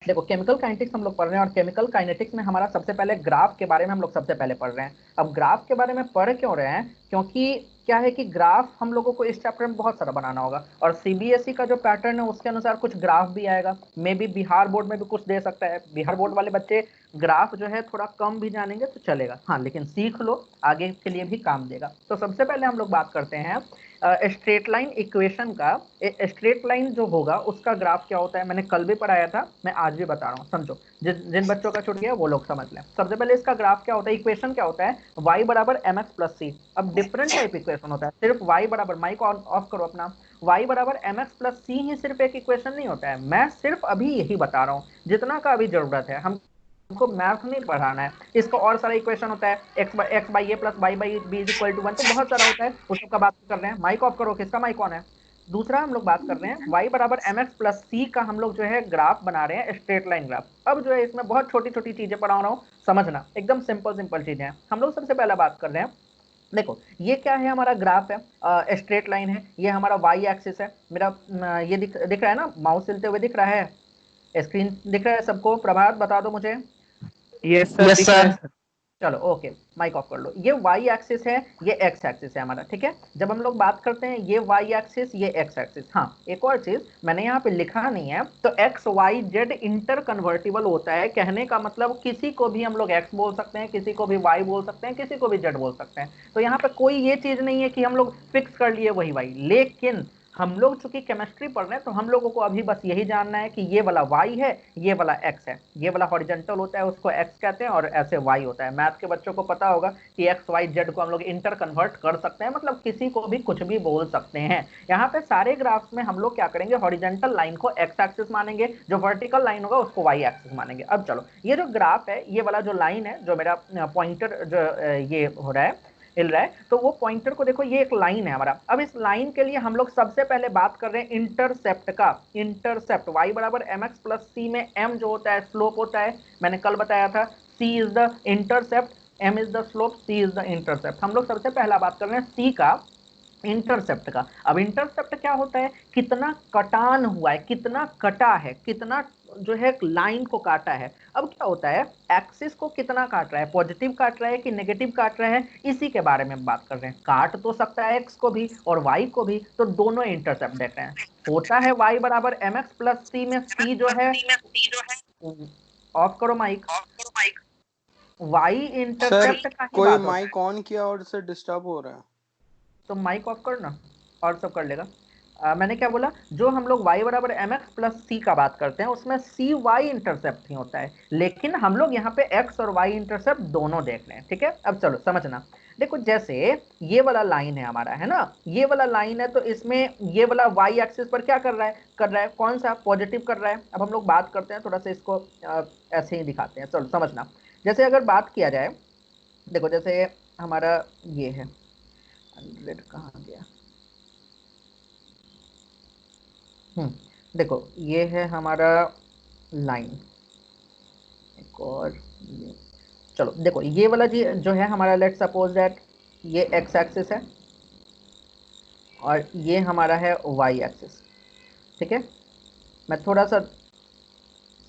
देखो chemical kinetics हम लोग पढ़ रहे हैं और केमिकल काइनेटिक्स में हमारा सबसे पहले ग्राफ के बारे में हम लोग सबसे पहले पढ़ रहे हैं। अब ग्राफ के बारे में पढ़ क्यों रहे हैं, क्योंकि क्या है कि ग्राफ हम लोगों को इस चैप्टर में बहुत सारा बनाना होगा और सीबीएसई का जो पैटर्न है उसके अनुसार कुछ ग्राफ भी आएगा। मे बी बिहार बोर्ड में भी कुछ दे सकता है, बिहार बोर्ड वाले बच्चे ग्राफ जो है थोड़ा कम भी जानेंगे तो चलेगा, हाँ लेकिन सीख लो आगे के लिए भी काम देगा। तो सबसे पहले हम लोग बात करते हैं स्ट्रेट लाइन इक्वेशन का। स्ट्रेट लाइन जो होगा उसका ग्राफ क्या होता है, मैंने कल भी पढ़ाया था, मैं आज भी बता रहा हूँ, समझो जिन बच्चों का छूट गया वो लोग समझ लें। सबसे पहले इसका ग्राफ क्या होता है, इक्वेशन क्या होता है, y बराबर mx प्लस सी। अब डिफरेंट टाइप इक्वेशन होता है, सिर्फ y बराबर, माइक ऑफ करो अपना, y बराबर mx प्लस सी ही सिर्फ एक इक्वेशन नहीं होता है। मैं सिर्फ अभी यही बता रहा हूँ जितना का अभी जरूरत है, हमको मैथ नहीं पढ़ाना है। इसका और सारा इक्वेशन होता है, x by a plus y by b is equal to 1, तो बहुत सारा होता है, उस सबका बात कर रहे हैं। माइक ऑफ करो, किसका माइक ऑन है। दूसरा हम लोग बात कर रहे हैं y बराबर mx प्लस सी का, हम लोग जो है ग्राफ बना रहे हैं, स्ट्रेट लाइन ग्राफ। अब जो है इसमें बहुत छोटी छोटी चीजें पढ़ा रहा हूँ, समझना, एकदम सिंपल सिंपल चीजें हैं। हम लोग सबसे पहला बात कर रहे हैं, देखो ये क्या है, हमारा ग्राफ है, स्ट्रेट लाइन है, ये हमारा वाई एक्सिस है मेरा। ये दिख रहा है ना, माउस चलते हुए दिख रहा है, स्क्रीन दिख रहा है सबको, प्रभात बता दो मुझे। यस सर, यस दिख रहा है सर। सर। चलो ओके, माइक ऑफ कर लो। ये वाई एक्सिस है, ये एक्स एक्सिस है हमारा, ठीक है। जब हम लोग बात करते हैं ये वाई एक्सिस, ये एक्स एक्सिस, हाँ एक और चीज मैंने यहाँ पे लिखा नहीं है, तो x y z interconvertible होता है, कहने का मतलब किसी को भी हम लोग एक्स बोल सकते हैं, किसी को भी वाई बोल सकते हैं, किसी को भी जेड बोल सकते हैं। तो यहाँ पे कोई ये चीज नहीं है कि हम लोग फिक्स कर लिए वही वाई, लेकिन हम लोग चूंकि केमिस्ट्री पढ़ रहे हैं तो हम लोगों को अभी बस यही जानना है कि ये वाला y है, ये वाला x है, ये वाला हॉरिजॉन्टल होता है उसको x कहते हैं और ऐसे y होता है। मैथ के बच्चों को पता होगा कि x y z को हम लोग इंटर कन्वर्ट कर सकते हैं, मतलब किसी को भी कुछ भी बोल सकते हैं। यहाँ पे सारे ग्राफ्स में हम लोग क्या करेंगे, हॉरिजॉन्टल लाइन को x एक्सिस मानेंगे, जो वर्टिकल लाइन होगा उसको y एक्सिस मानेंगे। अब चलो ये जो ग्राफ है, ये वाला जो लाइन है, जो मेरा पॉइंटर जो ये हो रहा है, हिल रहा है, तो वो पॉइंटर को देखो, ये एक लाइन है हमारा। अब इस लाइन के लिए हम लोग सबसे पहले बात कर रहे हैं इंटरसेप्ट का। इंटरसेप्ट y बराबर mx प्लस सी में m जो होता है स्लोप होता है, मैंने कल बताया था, c is the intercept, m is the slope, c is the intercept. हम लोग सबसे पहला बात कर रहे हैं c का, इंटरसेप्ट का। अब इंटरसेप्ट क्या होता है, कितना कटान हुआ है, कितना कटा है, कितना जो है लाइन को काटा है। अब क्या होता है, एक्सिस को कितना काट रहा है, पॉजिटिव काट रहा है कि नेगेटिव काट रहा है, इसी के बारे में बात कर रहे हैं। काट तो सकता है एक्स को भी और वाई को भी, तो दोनों इंटरसेप्ट देख रहे हैं। होता है y बराबर mx प्लस सी में c जो है, ऑफ करो माइक, y सर इंटरसेप्ट का ही कोई बात होता है। माइक ऑन किया और से डिस्टर्ब हो रहा है। तो माइक ऑफ करना और सब कर लेगा। मैंने क्या बोला, जो हम लोग y बराबर एम एक्स प्लस सी का बात करते हैं उसमें सी वाई इंटरसेप्ट ही होता है, लेकिन हम लोग यहाँ पे x और y इंटरसेप्ट दोनों देख रहे हैं, ठीक है। अब चलो समझना, देखो जैसे ये वाला लाइन है हमारा, है ना, ये वाला लाइन है, तो इसमें ये वाला y एक्सिस पर क्या कर रहा है, कौन सा पॉजिटिव कर रहा है। अब हम लोग बात करते हैं थोड़ा सा इसको ऐसे ही दिखाते हैं, चलो समझना। जैसे अगर बात किया जाए, देखो जैसे हमारा ये है, 100 कहाँ गया, देखो ये है हमारा लाइन, एक और ये, चलो देखो ये वाला जी जो है हमारा, लेट सपोज दैट ये एक्स एक्सिस है और ये हमारा है वाई एक्सिस, ठीक है। मैं थोड़ा सा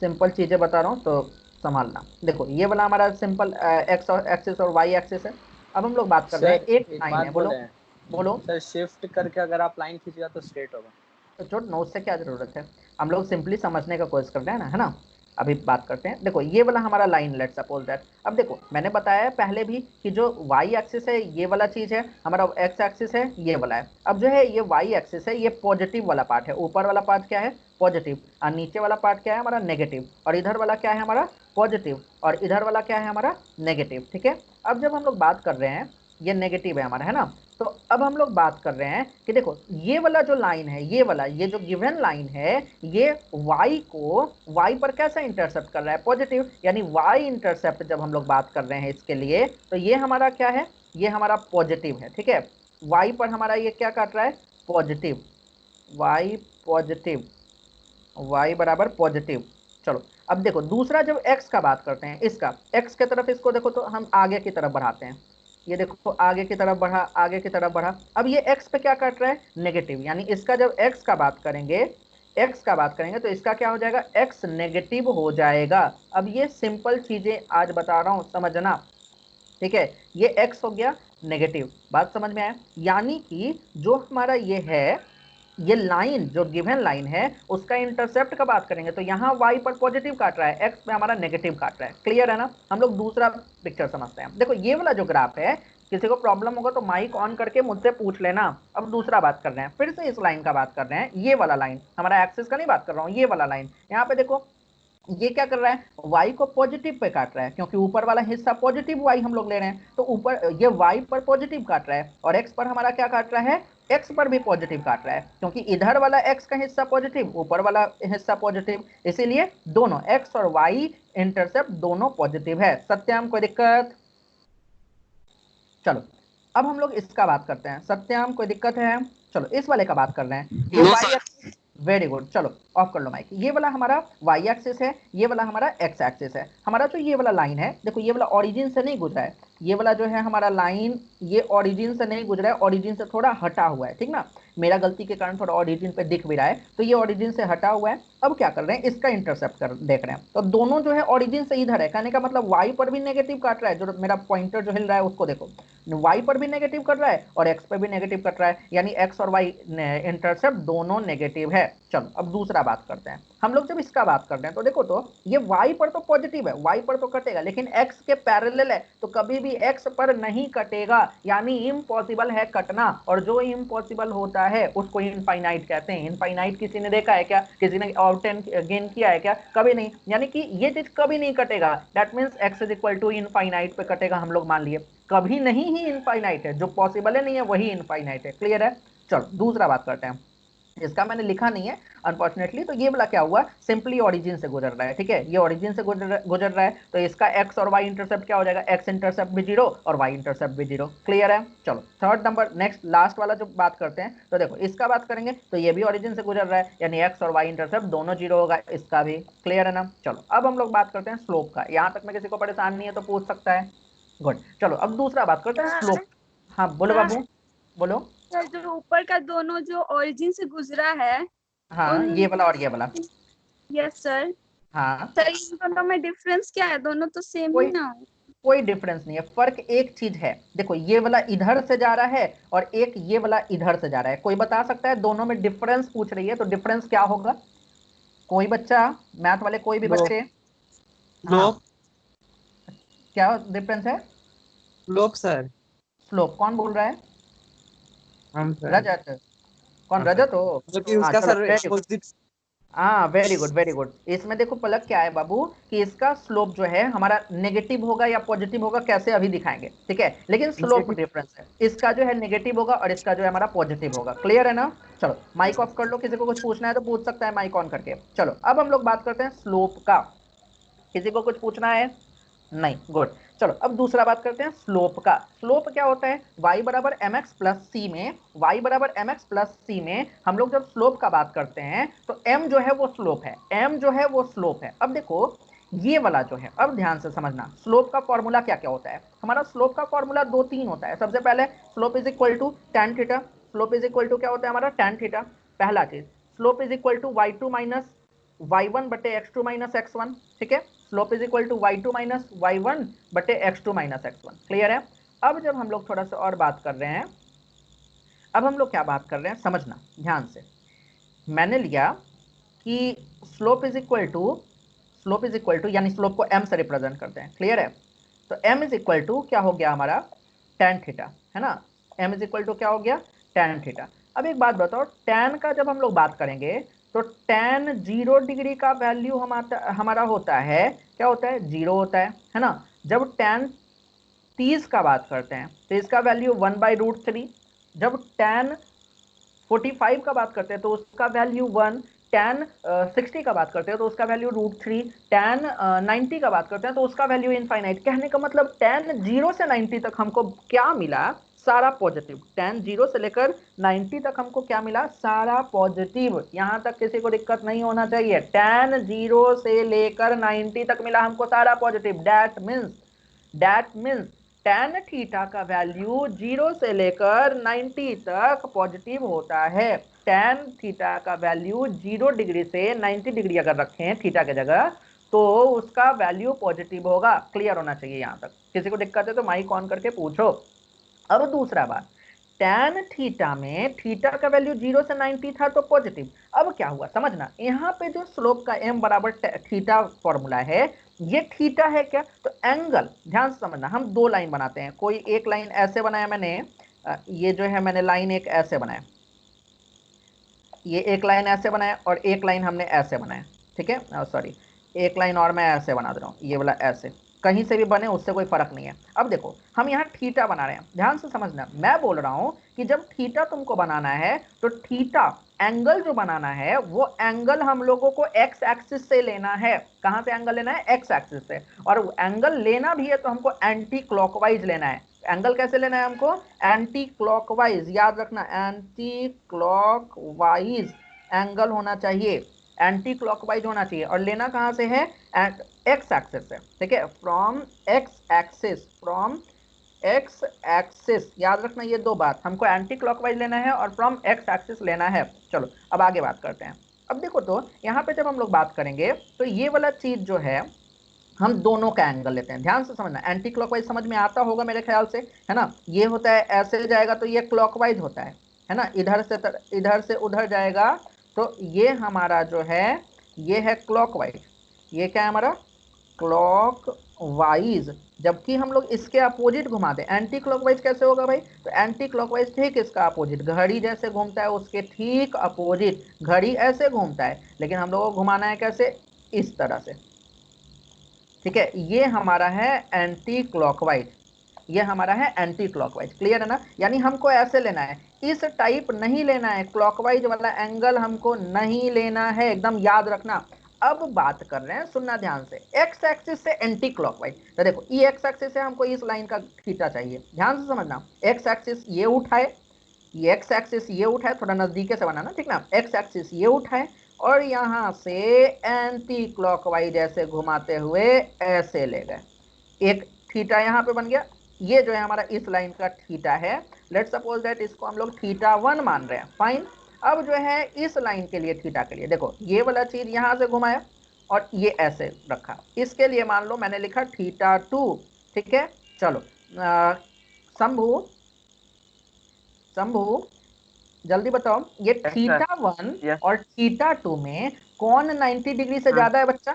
सिंपल चीज़ें बता रहा हूँ तो संभालना। देखो ये वाला हमारा सिंपल एक्स एक्सिस और वाई एक्सिस है। अब हम लोग बात कर रहे हैं, सर एक एक लाइन बात है, बोलो बोले हैं, बोलो। सर शिफ्ट करके अगर आप लाइन खींचेगा तो स्ट्रेट होगा। तो छोड़ नोट से क्या जरूरत है, हम लोग सिंपली समझने का कोशिश कर रहे हैं ना, है ना। अभी बात करते हैं, देखो ये वाला हमारा लाइन, लेट सपोज दैट, अब देखो मैंने बताया है पहले भी कि जो y एक्सिस है ये वाला चीज है, हमारा x एक्सिस है ये वाला है। अब जो है ये y एक्सिस है, ये पॉजिटिव वाला पार्ट है, ऊपर वाला पार्ट क्या है, पॉजिटिव, और नीचे वाला पार्ट क्या है हमारा, नेगेटिव, और इधर वाला क्या है हमारा, पॉजिटिव, और इधर वाला क्या है हमारा, नेगेटिव, ठीक है। अब जब हम लोग बात कर रहे हैं, ये नेगेटिव है हमारा, है ना। तो अब हम लोग बात कर रहे हैं कि देखो ये वाला जो लाइन है, ये वाला, ये जो गिवन लाइन है, ये y को, y पर कैसा इंटरसेप्ट कर रहा है, पॉजिटिव, यानी y इंटरसेप्ट जब हम लोग बात कर रहे हैं इसके लिए, तो ये हमारा क्या है, ये हमारा पॉजिटिव है, ठीक है। y पर हमारा ये क्या काट रहा है, पॉजिटिव, y पॉजिटिव, y बराबर पॉजिटिव। चलो अब देखो दूसरा, जब x का बात करते हैं, इसका x के तरफ इसको देखो, तो हम आगे की तरफ बढ़ाते हैं, ये देखो आगे की तरफ बढ़ा, आगे की तरफ बढ़ा। अब ये x पे क्या काट रहा है, नेगेटिव, यानी इसका जब x का बात करेंगे, x का बात करेंगे तो इसका क्या हो जाएगा, x नेगेटिव हो जाएगा। अब ये सिंपल चीजें आज बता रहा हूं, समझना, ठीक है। ये x हो गया नेगेटिव, बात समझ में आया। यानी कि जो हमारा ये है, ये लाइन जो गिवन लाइन है उसका इंटरसेप्ट का बात करेंगे तो यहाँ y पर पॉजिटिव काट रहा है, x पे हमारा नेगेटिव काट रहा है। क्लियर है ना। हम लोग दूसरा पिक्चर समझते हैं। देखो ये वाला जो ग्राफ है, किसी को प्रॉब्लम होगा तो माइक ऑन करके मुझसे पूछ लेना। अब दूसरा बात कर रहे हैं, फिर से इस लाइन का बात कर रहे हैं, ये वाला लाइन, हमारा एक्सिस का नहीं बात कर रहा हूँ, ये वाला लाइन। यहाँ पे देखो ये क्या कर रहा है, y को पॉजिटिव पे काट रहा है, क्योंकि ऊपर वाला हिस्सा पॉजिटिव y हम लोग ले रहे हैं, तो ऊपर ये y पर पॉजिटिव काट रहा है, और x पर हमारा क्या काट रहा है, x पर भी पॉजिटिव काट रहा है, क्योंकि इधर वाला x का हिस्सा पॉजिटिव, ऊपर वाला हिस्सा पॉजिटिव, इसीलिए दोनों x और y इंटरसेप्ट दोनों पॉजिटिव है। सत्याम कोई दिक्कत? चलो अब हम लोग इसका बात करते हैं। सत्याम कोई दिक्कत है? चलो इस वाले का बात कर रहे हैं। ये y एक्सिस, वेरी गुड, चलो ऑफ कर लो माइक। ये वाला हमारा y एक्सिस है, ये वाला हमारा x एक्सिस है। हमारा जो ये वाला लाइन है, देखो ये वाला ओरिजिन से नहीं गुजरा है, ये वाला जो है हमारा लाइन, ये ओरिजिन से नहीं गुजरा है, ओरिजिन से थोड़ा हटा हुआ है, ठीक ना। मेरा गलती के कारण थोड़ा ओरिजिन पे दिख भी रहा है, तो ये ओरिजिन से हटा हुआ है। अब क्या कर रहे हैं, इसका इंटरसेप्ट कर देख रहे हैं, तो दोनों जो है ओरिजिन से इधर है, कहने का मतलब y पर भी नेगेटिव काट रहा है, जो मेरा पॉइंटर जो हिल रहा है उसको देखो, y पर भी नेगेटिव कर रहा है और x पर भी नेगेटिव कर रहा है, यानी x और y इंटरसेप्ट दोनों नेगेटिव है। चलो अब दूसरा बात करते हैं। हम लोग जब इसका बात कर रहे हैं तो देखो, तो ये y पर तो पॉजिटिव है, y पर तो कटेगा, लेकिन x के पैरेलल है, तो कभी भी x पर नहीं कटेगा, यानी इम्पॉसिबल है कटना, और जो इम्पॉसिबल होता है उसको इनफाइनाइट कहते हैं। इनफाइनाइट किसी ने देखा है क्या, किसी ने ऑब्टेन गेन किया है क्या? कभी नहीं, यानी कि ये चीज कभी नहीं कटेगा। That means x is equal to infinite पे कटेगा, हम लोग मान लिए, कभी नहीं ही इनफाइनाइट है, जो पॉसिबल है नहीं है वही इनफाइनाइट है। क्लियर है। चलो दूसरा बात करते हैं। इसका मैंने लिखा नहीं है अनफॉर्चुनेटली, तो ये वाला क्या हुआ, सिंपली ओरिजिन से गुजर रहा है, ठीक है, ये ओरिजिन से गुजर रहा है, तो इसका x और y इंटरसेप्ट क्या हो जाएगा, x इंटरसेप्ट भी 0 और y इंटरसेप्ट भी 0। क्लियर है। चलो थर्ड नंबर, नेक्स्ट लास्ट वाला जो बात करते हैं, तो देखो इसका बात करेंगे तो ये भी ओरिजिन से गुजर रहा है, यानी x और y इंटरसेप्ट दोनों 0 होगा, इसका भी। क्लियर है ना। चलो अब हम लोग बात करते हैं स्लोप का। यहाँ तक में किसी को परेशान नहीं है तो पूछ सकता है। गुड। चलो अब दूसरा बात करते हैं स्लोप। हाँ बोलो बाबू, बोलो। सर जो ऊपर का दोनों जो ओरिजिन से गुजरा है, हाँ ये वाला और ये वाला। Yes sir. हाँ सर इन दोनों में डिफरेंस क्या है, दोनों तो सेम कोई ही ना? कोई डिफरेंस नहीं है, फर्क एक चीज है, देखो ये वाला इधर से जा रहा है और एक ये वाला इधर से जा रहा है। कोई बता सकता है, दोनों में डिफरेंस पूछ रही है तो डिफरेंस क्या होगा? कोई बच्चा, मैथ वाले कोई भी बच्चे? हाँ स्लोप। क्या डिफरेंस है? Slope sir. स्लोप। कौन बोल रहा है? हम सर। रजत। कौन, हाँ सर, रजत हो? मतलब कि हाँ उसका चलो सर वेरी गुड। अपोजिट। हाँ वेरी गुड वेरी गुड। इसमें देखो पलक क्या है बाबू, कि इसका स्लोप जो है हमारा नेगेटिव होगा या पॉजिटिव होगा, कैसे अभी दिखाएंगे, ठीक है, लेकिन स्लोप डिफरेंस है, इसका जो है नेगेटिव होगा और इसका जो है हमारा पॉजिटिव होगा। क्लियर है ना। चलो माइक ऑफ कर लो, किसी को कुछ पूछना है तो पूछ सकता है माइक ऑन करके। चलो अब हम लोग बात करते हैं स्लोप का। किसी को कुछ पूछना है? नहीं, गुड। चलो अब दूसरा बात करते हैं स्लोप का। स्लोप क्या होता है, y बराबर एम एक्स प्लस सी में, y बराबर एम एक्स प्लस सी में हम लोग जब स्लोप का बात करते हैं तो m जो है वो स्लोप है, m जो है वो स्लोप है। अब देखो ये वाला जो है, अब ध्यान से समझना, स्लोप का फॉर्मूला क्या क्या होता है। हमारा स्लोप का फॉर्मूला 2-3 होता है। सबसे पहले slope is equal to tan theta. Slope is equal to क्या होता है हमारा, tan थीटा, पहला चीज। Slope is equal to y2 minus y1 बटे x2 माइनस x1, ठीक है। Slope is equal to y2 minus y1 बटे x2 माइनस x1। क्लियर है। अब जब हम लोग थोड़ा सा और बात कर रहे हैं, अब हम लोग क्या बात कर रहे हैं समझना ध्यान से। मैंने लिया कि स्लोप इज इक्वल टू यानी स्लोप को m से रिप्रेजेंट करते हैं। क्लियर है। तो m इज इक्वल टू क्या हो गया हमारा, tan थीटा, है ना। m इज इक्वल टू क्या हो गया, tan थीटा। अब एक बात बताओ, tan का जब हम लोग बात करेंगे तो tan 0 डिग्री का वैल्यू हमारा होता है, क्या होता है, 0 होता है ना। जब tan 30 का बात करते हैं तो इसका वैल्यू 1/√3। जब tan 45 का बात करते हैं तो उसका वैल्यू 1। tan 60 का बात करते हैं तो उसका वैल्यू √3। tan 90 का बात करते हैं तो उसका वैल्यू इनफाइनाइट। कहने का मतलब tan 0 से 90 तक हमको क्या मिला, सारा पॉजिटिव। tan 0 से लेकर 90 तक हमको क्या मिला, सारा पॉजिटिव। यहां तक किसी को दिक्कत नहीं होना चाहिए, tan 0 से लेकर 90 तक मिला हमको सारा positive. That means tan theta का वैल्यू 0 से लेकर 90 तक पॉजिटिव होता है। tan थीटा का वैल्यू 0 डिग्री से 90 डिग्री अगर रखें थीटा के जगह तो उसका वैल्यू पॉजिटिव होगा। क्लियर होना चाहिए यहाँ तक। किसी को दिक्कत है तो माइक ऑन करके पूछो। अब दूसरा बात, tan थीटा में थीटा का वैल्यू 0 से 90 था तो पॉजिटिव। अब क्या हुआ समझना, यहाँ पे जो स्लोप का m बराबर थीटा फॉर्मूला है, ये थीटा है क्या, तो एंगल, ध्यान से समझना, हम दो लाइन बनाते हैं। कोई एक लाइन ऐसे बनाया मैंने, ये जो है मैंने लाइन एक ऐसे बनाया, ये एक लाइन ऐसे बनाया और एक लाइन हमने ऐसे बनाया, ठीक है। सॉरी, एक लाइन और मैं ऐसे बना दे रहा हूँ, ये वाला ऐसे, कहीं से भी बने उससे कोई फर्क नहीं है। अब देखो हम यहाँ थीटा बना रहे हैं, ध्यान से समझना, मैं बोल रहा हूँ कि जब थीटा तुमको बनाना है तो थीटा एंगल जो बनाना है वो एंगल हम लोगों को एक्स एक्सिस से लेना है। कहाँ से एंगल लेना है, एक्स एक्सिस से। और एंगल लेना भी है तो हमको एंटी क्लॉकवाइज लेना है। एंगल कैसे लेना है हमको, एंटी क्लॉकवाइज, याद रखना, एंटी क्लॉकवाइज एंगल होना चाहिए, एंटी क्लॉकवाइज होना चाहिए। और लेना कहाँ से है, एक्स एक्सिस से, ठीक है, from x axis, from x axis, याद रखना ये दो बात, हमको एंटी क्लॉकवाइज लेना है और फ्रॉम एक्स एक्सिस लेना है। चलो अब आगे बात करते हैं। अब देखो तो यहाँ पे जब हम लोग बात करेंगे तो ये वाला चीज जो है हम दोनों का एंगल लेते हैं। ध्यान से समझना, एंटी क्लॉकवाइज समझ में आता होगा मेरे ख्याल से, है ना। ये होता है ऐसे जाएगा तो ये क्लॉकवाइज होता है ना, इधर से उधर जाएगा तो ये हमारा जो है ये है क्लॉकवाइज, ये क्या है हमारा क्लॉकवाइज। जबकि हम लोग इसके अपोजिट घुमाते हैं, एंटी क्लॉकवाइज कैसे होगा भाई, तो एंटी क्लॉकवाइज ठीक इसका अपोजिट, घड़ी जैसे घूमता है उसके ठीक अपोजिट, घड़ी ऐसे घूमता है लेकिन हम लोगों को घुमाना है कैसे, इस तरह से, ठीक है। ये हमारा है एंटी क्लॉकवाइज, ये हमारा है एंटी क्लॉकवाइज, क्लियर है ना। यानी हमको ऐसे लेना है, इस टाइप नहीं लेना है, क्लॉकवाइज वाला एंगल हमको नहीं लेना है, एकदम याद रखना। अब बात कर रहे हैं, सुनना ध्यान से, एक्स एक्सिस से एंटी क्लॉकवाइज। तो देखो ई एक्स एक्सिस से हमको इस लाइन का थीटा चाहिए, ध्यान से समझना, एक्स एक्सिस ये उठाए, ये एक्स एक्सिस ये उठाए, थोड़ा नजदीके से बनाना, ठीक ना, एक्स एक्सिस ये उठाए और यहाँ से एंटी क्लॉकवाइज ऐसे घुमाते हुए ऐसे ले गए, एक थीटा यहाँ पे बन गया। ये जो है हमारा इस लाइन का थीटा है, लेट्स सपोज दैट इसको हम लोग थीटा 1 मान रहे हैं, फाइन। अब जो है इस लाइन के लिए थीटा के लिए देखो ये वाला चीज यहाँ से घुमाया और ये ऐसे रखा, इसके लिए मान लो मैंने लिखा थीटा 2, ठीक है। चलो शंभू जल्दी बताओ, ये थीटा 1 और थीटा 2 में कौन 90 डिग्री से ज्यादा है बच्चा,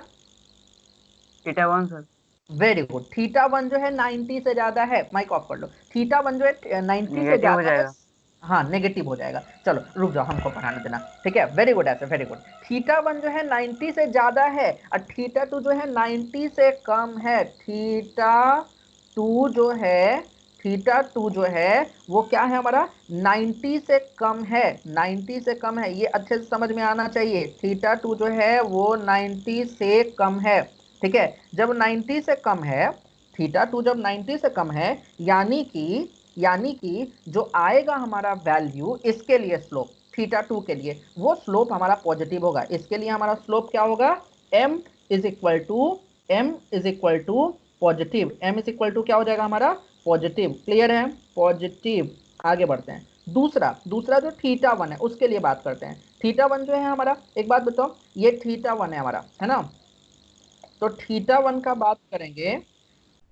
theta 1 sir. Very good, theta 1 जो है 90 से ज्यादा है, माइक ऑफ कर लो, थीटा 1 जो है 90 से ज्यादा है, हाँ नेगेटिव हो जाएगा। चलो रुक जाओ, हमको पढ़ाने देना, ठीक है, वेरी गुड, ऐसे वेरी गुड। थीटा 1 जो है 90 से ज्यादा है और थीटा 2 जो है 90 से कम है। थीटा 2 जो है, थीटा 2 जो है वो क्या है हमारा, 90 से कम है, 90 से कम है, ये अच्छे से समझ में आना चाहिए। थीटा 2 जो है वो 90 से कम है, ठीक है। जब 90 से कम है, थीटा 2 जब 90 से कम है, यानी कि जो आएगा हमारा वैल्यू इसके लिए स्लोप, थीटा 2 के लिए वो स्लोप हमारा पॉजिटिव होगा। इसके लिए हमारा स्लोप क्या होगा, m is equal to positive, m is equal to क्या हो जाएगा हमारा, पॉजिटिव, क्लियर है, पॉजिटिव। आगे बढ़ते हैं, दूसरा जो थीटा 1 है उसके लिए बात करते हैं। थीटा 1 जो है हमारा, एक बात बताओ, ये थीटा 1 है हमारा, है ना, तो थीटा 1 का बात करेंगे,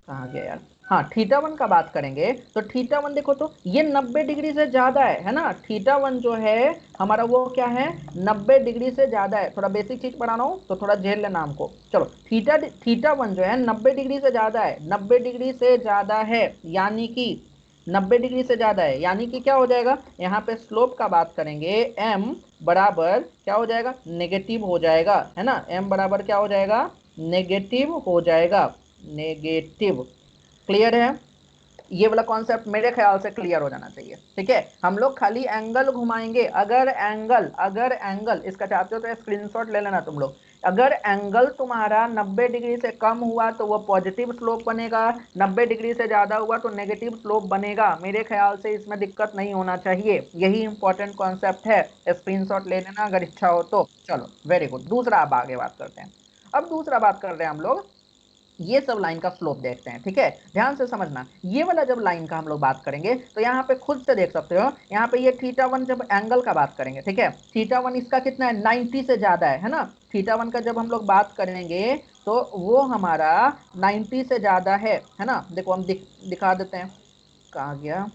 कहाँ गया यार, हाँ थीटा 1 का बात करेंगे तो थीटा 1 देखो तो ये 90 डिग्री से ज्यादा है ना, थीटा 1 जो है हमारा वो क्या है, 90 डिग्री से ज्यादा है। थोड़ा बेसिक चीज पढ़ाना हो तो थोड़ा झेल लेना हमको। चलो थीटा 1 जो है 90 डिग्री से ज्यादा है, 90 डिग्री से ज्यादा है, यानी कि 90 डिग्री से ज्यादा है, यानी कि क्या हो जाएगा, यहाँ पे स्लोप का बात करेंगे, m बराबर क्या हो जाएगा, नेगेटिव हो जाएगा, है ना, m बराबर क्या हो जाएगा, नेगेटिव हो जाएगा, नेगेटिव, क्लियर है। ये वाला कॉन्सेप्ट मेरे ख्याल से क्लियर हो जाना चाहिए, ठीक है। हम लोग खाली एंगल घुमाएंगे, अगर एंगल इसका चाहते हो तो स्क्रीनशॉट ले लेना तुम लोग, अगर एंगल तुम्हारा 90 डिग्री से कम हुआ तो वो पॉजिटिव स्लोप बनेगा, 90 डिग्री से ज्यादा हुआ तो नेगेटिव स्लोप बनेगा। मेरे ख्याल से इसमें दिक्कत नहीं होना चाहिए, यही इंपॉर्टेंट कॉन्सेप्ट है, स्क्रीनशॉट ले लेना अगर इच्छा हो तो। चलो वेरी गुड, दूसरा अब आगे बात करते हैं। अब दूसरा बात कर रहे हैं हम लोग ये सब लाइन का स्लोप देखते हैं, ठीक है। ध्यान से समझना, ये वाला जब लाइन का हम लोग बात करेंगे तो यहाँ पे खुद से देख सकते हो, यहाँ पे ये θ1 जब एंगल का बात करेंगे, ठीक है, θ1 इसका कितना है 90 से ज्यादा है ना। θ1 का जब हम लोग बात करेंगे तो वो हमारा 90 से ज्यादा है ना। देखो हम दिखा देते हैं, कहाँ गया,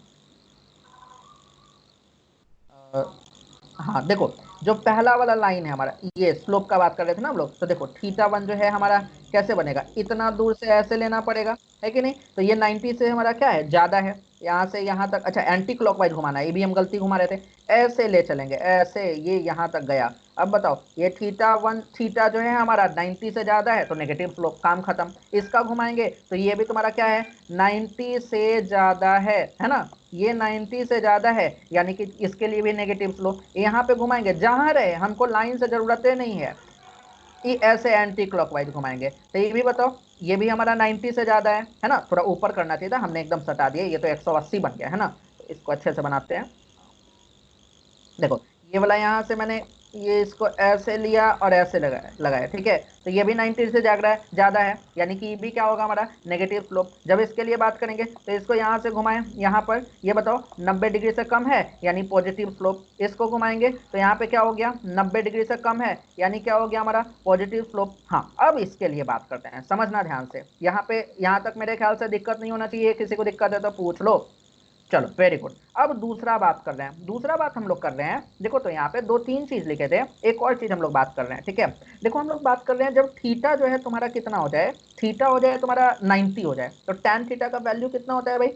हाँ देखो, जो पहला वाला लाइन है हमारा, ये स्लोप का बात कर रहे थे ना हम लोग, तो देखो θ1 जो है हमारा कैसे बनेगा, इतना दूर से ऐसे लेना पड़ेगा, है कि नहीं। तो ये 90 से हमारा क्या है, ज्यादा है, यहाँ से यहाँ तक, अच्छा एंटी क्लॉकवाइज घुमाना है, ये भी हम गलती घुमा रहे थे, ऐसे ले चलेंगे, ऐसे ये यहाँ तक गया। अब बताओ ये θ1 थीटा जो है हमारा 90 से ज्यादा है तो नेगेटिव स्लोप, काम खत्म। इसका घुमाएंगे तो ये भी तुम्हारा क्या है, 90 से ज्यादा है ना, ये 90 से ज्यादा है, यानी कि इसके लिए भी नेगेटिव स्लोप। यहाँ पे घुमाएंगे, जहां रहे हमको लाइन से जरूरत नहीं है, ये ऐसे एंटी क्लॉकवाइज घुमाएंगे, तो ये भी बताओ, ये भी हमारा 90 से ज्यादा है ना, थोड़ा ऊपर करना चाहिए था, हमने एकदम सटा दिया, ये तो 180 बन गया है ना। तो इसको अच्छे से बनाते हैं, देखो ये वाला यहाँ से मैंने ये इसको ऐसे लिया और ऐसे लगाया, ठीक है, तो ये भी 90 से ज्यादा है, यानी कि ये भी क्या होगा हमारा नेगेटिव स्लोप। जब इसके लिए बात करेंगे तो इसको यहाँ से घुमाएं, यहाँ पर ये बताओ 90 डिग्री से कम है यानी पॉजिटिव स्लोप। इसको घुमाएंगे तो यहाँ पे क्या हो गया, 90 डिग्री से कम है यानी क्या हो गया हमारा पॉजिटिव स्लोप। हाँ अब इसके लिए बात करते हैं, समझना ध्यान से, यहाँ तक मेरे ख्याल से दिक्कत नहीं होना चाहिए, किसी को दिक्कत है तो पूछ लो। चलो वेरी गुड। अब दूसरा बात कर रहे हैं, दूसरा बात हम लोग कर रहे हैं, देखो तो यहाँ पे 2-3 चीज लिखे थे, एक और चीज हम लोग बात कर रहे हैं, ठीक है। देखो हम लोग बात कर रहे हैं जब थीटा जो है तुम्हारा कितना हो जाए, थीटा हो जाए तुम्हारा 90 हो जाए, तो टैन थीटा का वैल्यू कितना होता है भाई,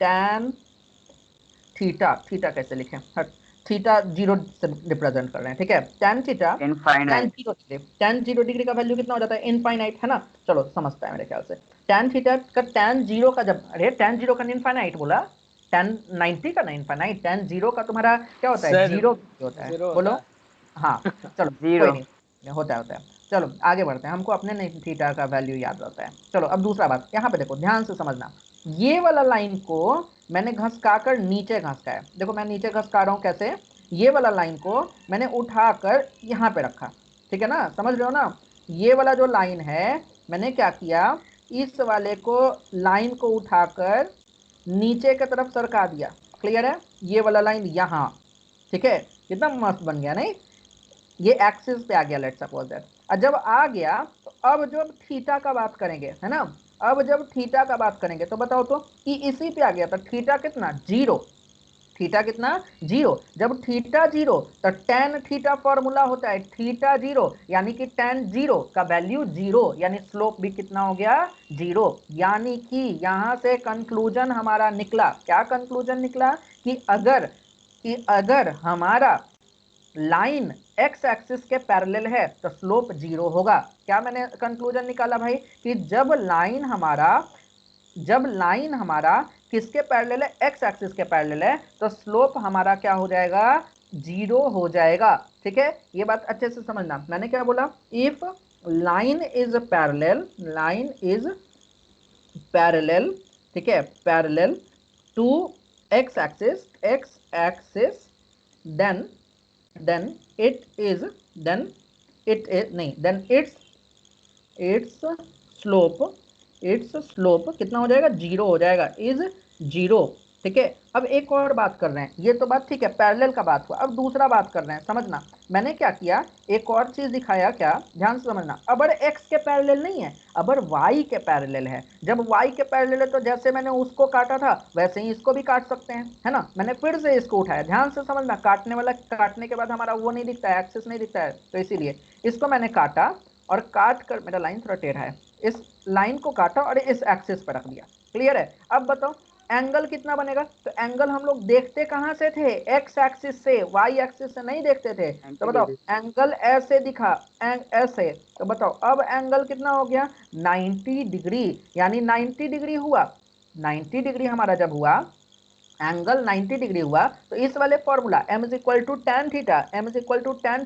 टैन थीटा, थीटा कैसे लिखें, थीटा 0 से रिप्रेजेंट कर रहे हैं, ठीक है, टैन थीटा टैन 0 डिग्री का वैल्यू कितना हो जाता है, इनफाइनाइट, है ना। चलो समझता है मेरे ख्याल से, टैन थीटा का टैन 0 का जब, अरे टैन 0 का इनफाइनाइट बोला, टैन 90 का ना इनफाइनाइट, टैन 0 का तुम्हारा क्या होता है, जीरो होता है, बोलो। हाँ चलो कोई नहीं, होता है चलो आगे बढ़ते हैं, हमको अपने नहीं थीटा का वैल्यू याद रहता है। चलो अब दूसरा बात, यहाँ पे देखो ध्यान से समझना, ये वाला लाइन को मैंने घसका कर नीचे घसका है, देखो मैं नीचे घसका रहा हूँ कैसे, ये वाला लाइन को मैंने उठाकर यहाँ पे रखा, ठीक है ना, समझ रहे हो ना। ये वाला जो लाइन है मैंने क्या किया, इस वाले को लाइन को उठाकर नीचे की तरफ सरका दिया, क्लियर है, ये वाला लाइन यहाँ, ठीक है, कितना मस्त बन गया नहीं, ये एक्सिस पे आ गया, लेट्स सपोज दैट। और जब आ गया तो अब जब थीटा का बात करेंगे, है ना, अब जब थीटा का बात करेंगे तो बताओ तो कि इसी पे आ गया, तो थीटा कितना 0, थीटा कितना 0, जब थीटा 0 तो tan थीटा फॉर्मूला होता है थीटा 0, यानी कि tan 0 का वैल्यू 0, यानी स्लोप भी कितना हो गया 0। यानी कि यहाँ से कंक्लूजन हमारा निकला, क्या कंक्लूजन निकला, कि अगर हमारा लाइन एक्स एक्सिस के पैरेलल है तो स्लोप 0 होगा। क्या मैंने कंक्लूजन निकाला भाई, कि जब लाइन हमारा किसके पैरेलल है, एक्स एक्सिस के पैरेलल है, तो स्लोप हमारा क्या हो जाएगा, 0 हो जाएगा, ठीक है। ये बात अच्छे से समझना, मैंने क्या बोला, इफ लाइन इज पैरेलल, ठीक है, parallel to x axis then its slope कितना हो जाएगा, 0 हो जाएगा, इज 0, ठीक है। अब एक और बात कर रहे हैं, ये तो बात ठीक है, पैरेलल का बात हुआ, अब दूसरा बात कर रहे हैं, समझना मैंने क्या किया, एक और चीज दिखाया, क्या ध्यान से समझना, अगर x के पैरेलल नहीं है, अगर y के पैरेलल है, जब y के पैरेलल है तो जैसे मैंने उसको काटा था वैसे ही इसको भी काट सकते हैं, है ना। मैंने फिर से इसको उठाया, ध्यान से समझना, काटने वाला, काटने के बाद हमारा वो नहीं दिखता है, एक्सिस नहीं दिखता है, तो इसीलिए इसको मैंने काटा, और काट कर, मेरा लाइन थोड़ा टेढ़ा है, इस लाइन को काटा और इस एक्सिस पर रख दिया, क्लियर है। अब बताओ एंगल कितना बनेगा, तो एंगल हम लोग देखते कहां से थे, एक्स एक्सिस से, वाई एक्सिस से नहीं देखते थे, तो बताओ एंगल ऐसे दिखा, ऐसे, तो बताओ अब एंगल कितना हो गया 90 डिग्री, यानी 90 डिग्री हुआ, 90 डिग्री हमारा जब हुआ, एंगल 90 डिग्री हुआ, तो इस वाले formula m is equal to tan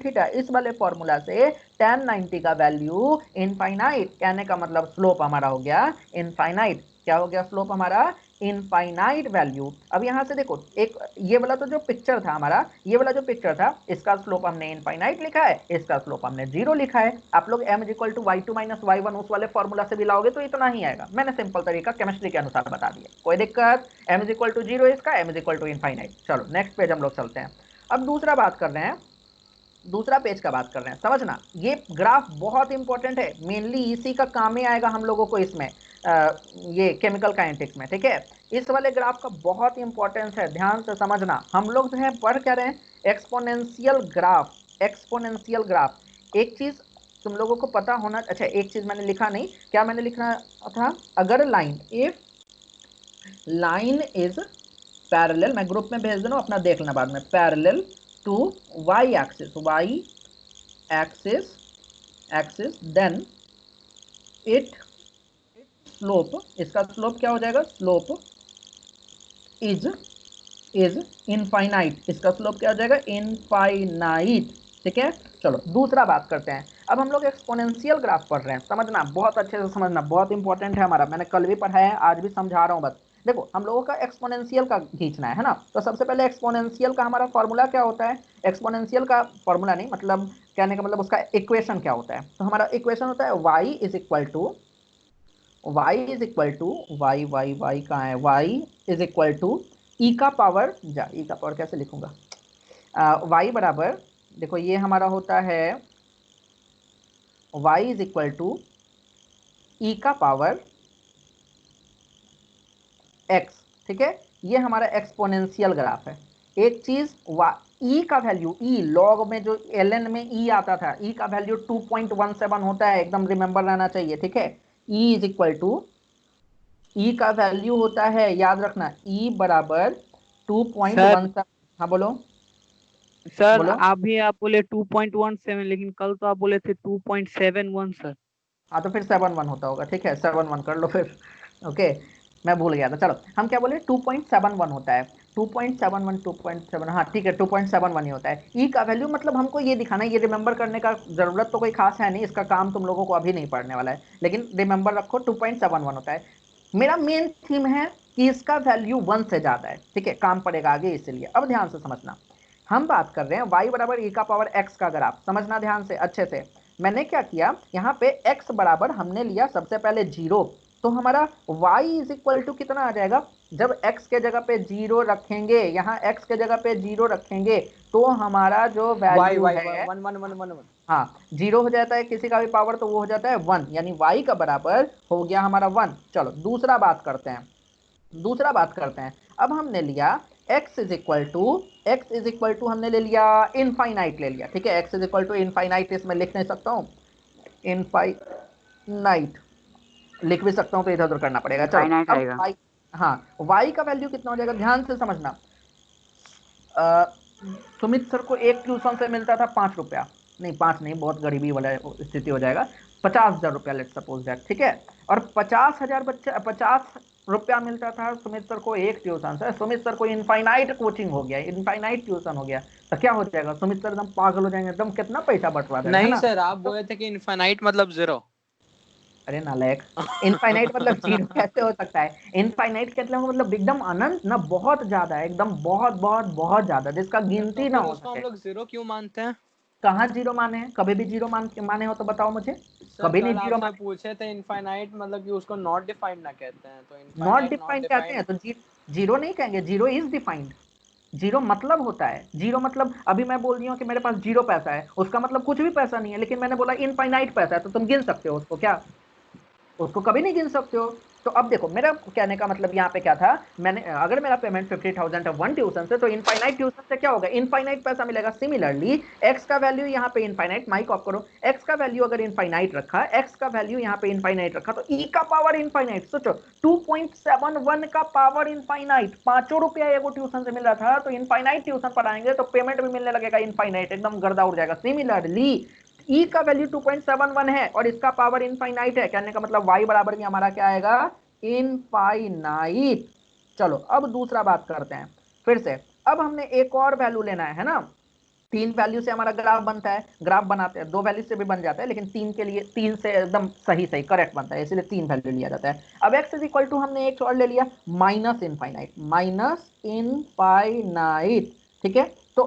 theta, इस वाले फॉर्मूला से tan 90 का वैल्यू इनफाइनाइट, कहने का मतलब स्लोप हमारा हो गया इनफाइनाइट, क्या हो गया स्लोप हमारा इनफाइनाइट वैल्यू। अब यहाँ से देखो, एक ये वाला तो जो पिक्चर था हमारा, ये वाला जो पिक्चर था, इसका स्लोप हमने इनफाइनाइट लिखा है, इसका स्लोप हमने 0 लिखा है। आप लोग m equal to y2 minus y1 उस वाले फॉर्मूला से भी लाओगे तो इतना ही आएगा। मैंने सिंपल तरीका केमिस्ट्री के अनुसार बता दिया, कोई दिक्कत। m इक्वल टू 0 इसका, m इक्वल टू इनफाइनाइट। चलो नेक्स्ट पेज हम लोग चलते हैं। अब दूसरा बात कर रहे हैं, दूसरा पेज का बात कर रहे हैं। समझना, ये ग्राफ बहुत इंपॉर्टेंट है, मेनली इसी का काम ही आएगा हम लोगों को इसमें, ये केमिकल काइनेटिक्स में, ठीक है। इस वाले ग्राफ का बहुत इंपॉर्टेंस है, ध्यान से समझना। हम लोग जो है पढ़ क्या रहे हैं, एक्सपोनेंशियल ग्राफ, एक्सपोनेंशियल ग्राफ। एक चीज तुम लोगों को पता होना, अच्छा एक चीज मैंने लिखा नहीं, क्या मैंने लिखना था, अगर line, if line is parallel, मैं ग्रुप में भेज देना, अपना देख लेना बाद में, parallel to y axis then it slope, इसका स्लोप क्या हो जाएगा, स्लोप इज इनफाइनाइट, इसका स्लोप क्या हो जाएगा, इनफाइनाइट, ठीक है। चलो दूसरा बात करते हैं। अब हम लोग एक्सपोनेंशियल ग्राफ पढ़ रहे हैं, समझना बहुत अच्छे से समझना, बहुत इंपॉर्टेंट है हमारा, मैंने कल भी पढ़ाया है, आज भी समझा रहा हूँ। बस देखो, हम लोगों का एक्सपोनेंशियल का खींचना है ना, तो सबसे पहले एक्सपोनेंशियल का हमारा फॉर्मूला क्या होता है, एक्सपोनेंशियल का फॉर्मूला नहीं, मतलब कहने का मतलब उसका इक्वेशन क्या होता है, तो हमारा इक्वेशन होता है y is equal to y कहाँ है, y is equal to e का पावर, जा ई का पावर कैसे लिखूंगा, y बराबर, देखो ये हमारा होता है y is equal to e का पावर x, ठीक है। ये हमारा एक्सपोनेंशियल ग्राफ है। एक चीज, ई का वैल्यू, ई लॉग में जो ln में ई आता था, ई का वैल्यू 2.17 होता है, एकदम रिमेंबर रहना चाहिए, ठीक है। E is equal to, e का वैल्यू होता है, याद रखना, ई बराबर 2.17। हाँ बोलो सर बोलो। अभी आप बोले 2.17, लेकिन कल तो आप बोले थे 2.71 सर। हाँ तो फिर 7.1 होता होगा, ठीक है, 7.1 कर लो फिर, ओके। मैं भूल गया था, चलो हम क्या बोले, 2.71 होता है, 2.71, 2.7, हाँ ठीक है, 2.71 ही होता है। ई का वैल्यू मतलब हमको ये दिखाना है, ये रिमेंबर करने का जरूरत तो कोई खास है नहीं, इसका काम तुम लोगों को अभी नहीं पढ़ने वाला है, लेकिन रिमेंबर रखो 2.71 होता है। मेरा मेन थीम है कि इसका वैल्यू 1 से ज्यादा है, ठीक है, काम पड़ेगा आगे, इसलिए अब ध्यान से समझना। हम बात कर रहे हैं y बराबर e का पावर x का ग्राफ, समझना ध्यान से अच्छे से। मैंने क्या किया, यहाँ पे x बराबर हमने लिया सबसे पहले 0, तो हमारा y इज इक्वल टू कितना आ जाएगा, जब x के जगह पे 0 रखेंगे, यहाँ x के जगह पे 0 रखेंगे, तो हमारा जो वैल्यू है, 1 हाँ 0 हो जाता है, किसी का भी पावर तो वो हो जाता है 1, यानी y का बराबर हो गया हमारा 1। चलो दूसरा बात करते हैं, दूसरा बात करते हैं। अब हमने लिया x इज इक्वल टू हमने ले लिया इनफाइनाइट ले लिया, ठीक है, x is equal to infinite, इसमें लिख नहीं सकता हूँ, इनफाइनाइट लिख भी सकता हूँ तो इधर उधर करना पड़ेगा। चलो Finite अब आएगा। y, हाँ y का वैल्यू कितना हो जाएगा, ध्यान से समझना। सुमित सर को एक ट्यूशन से मिलता था 5 रुपया, नहीं 5 नहीं, बहुत गरीबी वाला स्थिति हो जाएगा, 50,000 रुपया लेट सपोज दैट, ठीक है। और 50,000 बच्चे, 50 रुपया मिलता था सुमित सर को एक ट्यूशन से, सुमित सर को इनफाइनाइट कोचिंग हो गया, इनफाइनाइट ट्यूशन हो गया, तो क्या हो जाएगा, सुमित सर एकदम पागल हो जाएंगे, एकदम कितना पैसा बंटवा देगा, है नहीं ना। सर, आप बोले थे कि इनफाइनाइट मतलब 0। अरे नालायक, इनफाइनाइट मतलब 0 कैसे हो सकता है, इनफाइनाइट का मतलब एकदम अनंत ना, बहुत ज्यादा, एकदम बहुत बहुत बहुत ज्यादा, जिसका गिनती तो ना फिर हो उसको हम सके। लोग 0 क्यों मानते हैं? कहाँ 0 माने हैं, कभी भी 0 माने हो तो बताओ मुझे, सर कभी नहीं कल 0 आपसे माने। पूछे थे इनफाइनाइट मतलब कि उसको नॉट डिफाइंड ना कहते हैं, तो नॉट इनफाइनाइट नॉट डिफाइंड कहते हैं डिफाइंड। तो 0 नहीं कहेंगे, 0 इज डिफाइंड। 0 मतलब होता है, 0 मतलब अभी मैं बोल रही हूँ कि मेरे पास 0 पैसा है, उसका मतलब कुछ भी पैसा नहीं है, लेकिन मैंने बोला इनफाइनाइट पैसा है, तो तुम गिन सकते हो उसको क्या, उसको कभी नहीं गिन सकते हो। तो अब देखो मेरा कहने का मतलब यहाँ पे क्या था, मैंने अगर मेरा पेमेंट 50,000 है वन ट्यूशन से, तो इनफाइनाइट ट्यूशन से क्या होगा, इनफाइनाइट पैसा मिलेगा। सिमिलरली एक्स का वैल्यू यहाँ पे इनफाइनाइट, माइक ऑफ करो, एक्स का वैल्यू अगर इनफाइनाइट रखा, एक्स का वैल्यू यहाँ पे इनफाइनाइट रखा, तो ई का पावर इनफाइनाइट, सोचो 2.71 का पावर इनफाइनाइट, 5 रुपया एगो ट्यूशन से मिल रहा था, तो इनफाइनाइट ट्यूशन पढ़ाएंगे तो पेमेंट भी मिलने लगेगा इनफाइनाइट, एकदम गर्दा उड़ जाएगा। सिमिलरली ई का वैल्यू 2.71 है और इसका पावर इनफाइनाइट है, कहने का मतलब y बराबर भी हमारा क्या आएगा, इनफाइनाइट। चलो अब दूसरा बात करते हैं फिर से। अब हमने एक और वैल्यू लेना है ना, 3 वैल्यू से हमारा ग्राफ बनता है, ग्राफ बनाते हैं 2 वैल्यू से भी बन जाता है, लेकिन 3 के लिए 3 से एकदम सही सही करेक्ट बनता है, इसलिए 3 वैल्यू लिया जाता है। अब x इज इक्वल टू हमने एक और ले लिया माइनस इनफाइनाइट, माइनस इनफाइनाइट, ठीक है। तो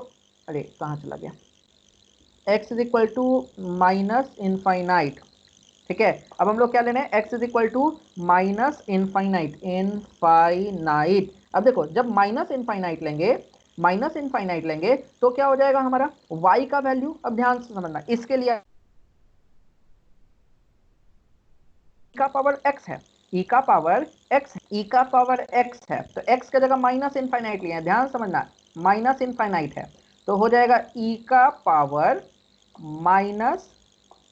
अरे कहाँ चला गया, x is equal to minus infinite, ठीक है। अब हम लोग क्या ले रहे हैं, x is equal to minus infinite, infinite. अब देखो जब माइनस इनफाइनाइट लेंगे, माइनस इनफाइनाइट लेंगे तो क्या हो जाएगा हमारा y का वैल्यू, अब ध्यान से समझना, इसके लिए e का पावर x है, e का पावर x, e का पावर x है, तो x की जगह माइनस इनफाइनाइट लिए हैं, ध्यान समझना, माइनस इनफाइनाइट है, तो हो जाएगा e का पावर माइनस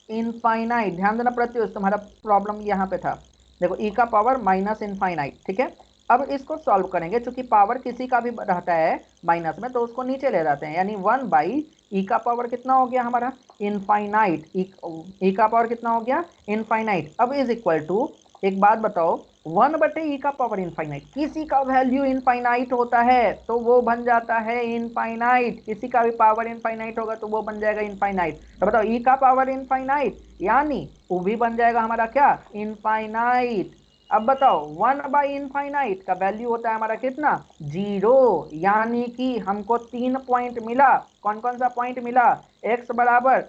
इनफाइनाइट। ध्यान देना प्रत्युष, तुम्हारा प्रॉब्लम यहाँ पे था, देखो e का पावर माइनस इनफाइनाइट, ठीक है। अब इसको सॉल्व करेंगे, चूंकि पावर किसी का भी रहता है माइनस में तो उसको नीचे ले जाते हैं, यानी 1 बाई ई का पावर कितना हो गया हमारा इनफाइनाइट, ई का पावर कितना हो गया इनफाइनाइट। अब इज इक्वल टू, एक बात बताओ, 1 बटे ई का पावर इनफाइनाइट, किसी का वैल्यू इनफाइनाइट होता है तो वो बन जाता है इनफाइनाइट, किसी का भी पावर इनफाइनाइट होगा तो वो बन जाएगा इनफाइनाइट। तो बताओ ई का पावर इनफाइनाइट यानी वो भी बन जाएगा हमारा क्या इनफाइनाइट। अब बताओ 1 बाई इनफाइनाइट का वैल्यू होता है हमारा कितना 0, यानी कि हमको 3 पॉइंट मिला। कौन कौन सा पॉइंट मिला, x बराबर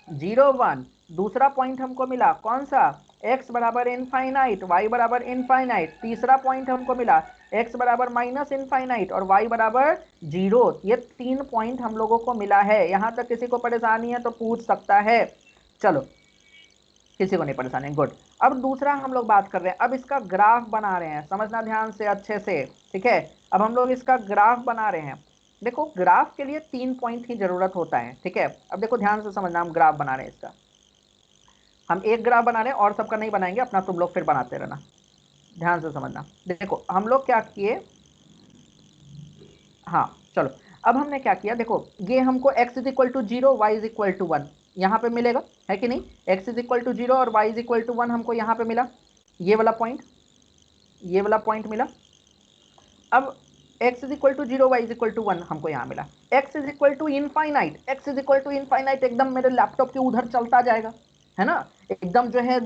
0 1, दूसरा पॉइंट हमको मिला कौन सा x बराबर इनफाइनाइट, y बराबर इनफाइनाइट, तीसरा पॉइंट हमको मिला x बराबर माइनस इनफाइनाइट और y बराबर 0। ये 3 पॉइंट हम लोगों को मिला है। यहाँ तक किसी को परेशानी है तो पूछ सकता है, चलो किसी को नहीं परेशानी, गुड। अब दूसरा हम लोग बात कर रहे हैं, अब इसका ग्राफ बना रहे हैं, समझना ध्यान से अच्छे से, ठीक है। अब हम लोग इसका ग्राफ बना रहे हैं, देखो ग्राफ के लिए 3 पॉइंट की जरूरत होता है, ठीक है। अब देखो ध्यान से समझना, हम ग्राफ बना रहे हैं इसका, हम एक ग्राफ बना रहे हैं और सबका नहीं बनाएंगे, अपना तुम लोग फिर बनाते रहना, ध्यान से समझना। देखो हम लोग क्या किए, हाँ चलो, अब हमने क्या किया, देखो ये हमको x is equal to 0, y is equal to 1 यहाँ पे मिलेगा, है कि नहीं, x इज इक्वल टू 0 और y इज इक्वल टू 1 हमको यहाँ पे मिला, ये वाला पॉइंट, ये वाला पॉइंट मिला। अब x is equal to 0, y is equal to 1 हमको यहाँ मिला, x is equal to infinite, x is equal to infinite एकदम मेरे लैपटॉप के उधर चलता जाएगा, है ना, एकदम जो है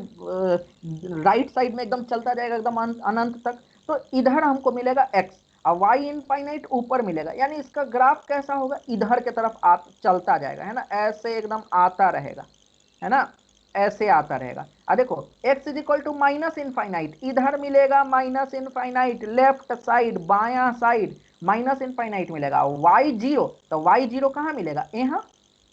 राइट साइड में एकदम चलता जाएगा एकदम अनंत तक, तो इधर हमको मिलेगा x और y इनफाइनाइट ऊपर मिलेगा, यानी इसका ग्राफ कैसा होगा, इधर की तरफ चलता जाएगा, है ना, ऐसे एकदम आता रहेगा, है ना, ऐसे आता रहेगा। अब देखो x is equal to minus infinite, इधर मिलेगा माइनस इनफाइनाइट, लेफ्ट साइड बायां साइड माइनस इनफाइनाइट मिलेगा, y 0, तो y 0 कहाँ मिलेगा यहाँ,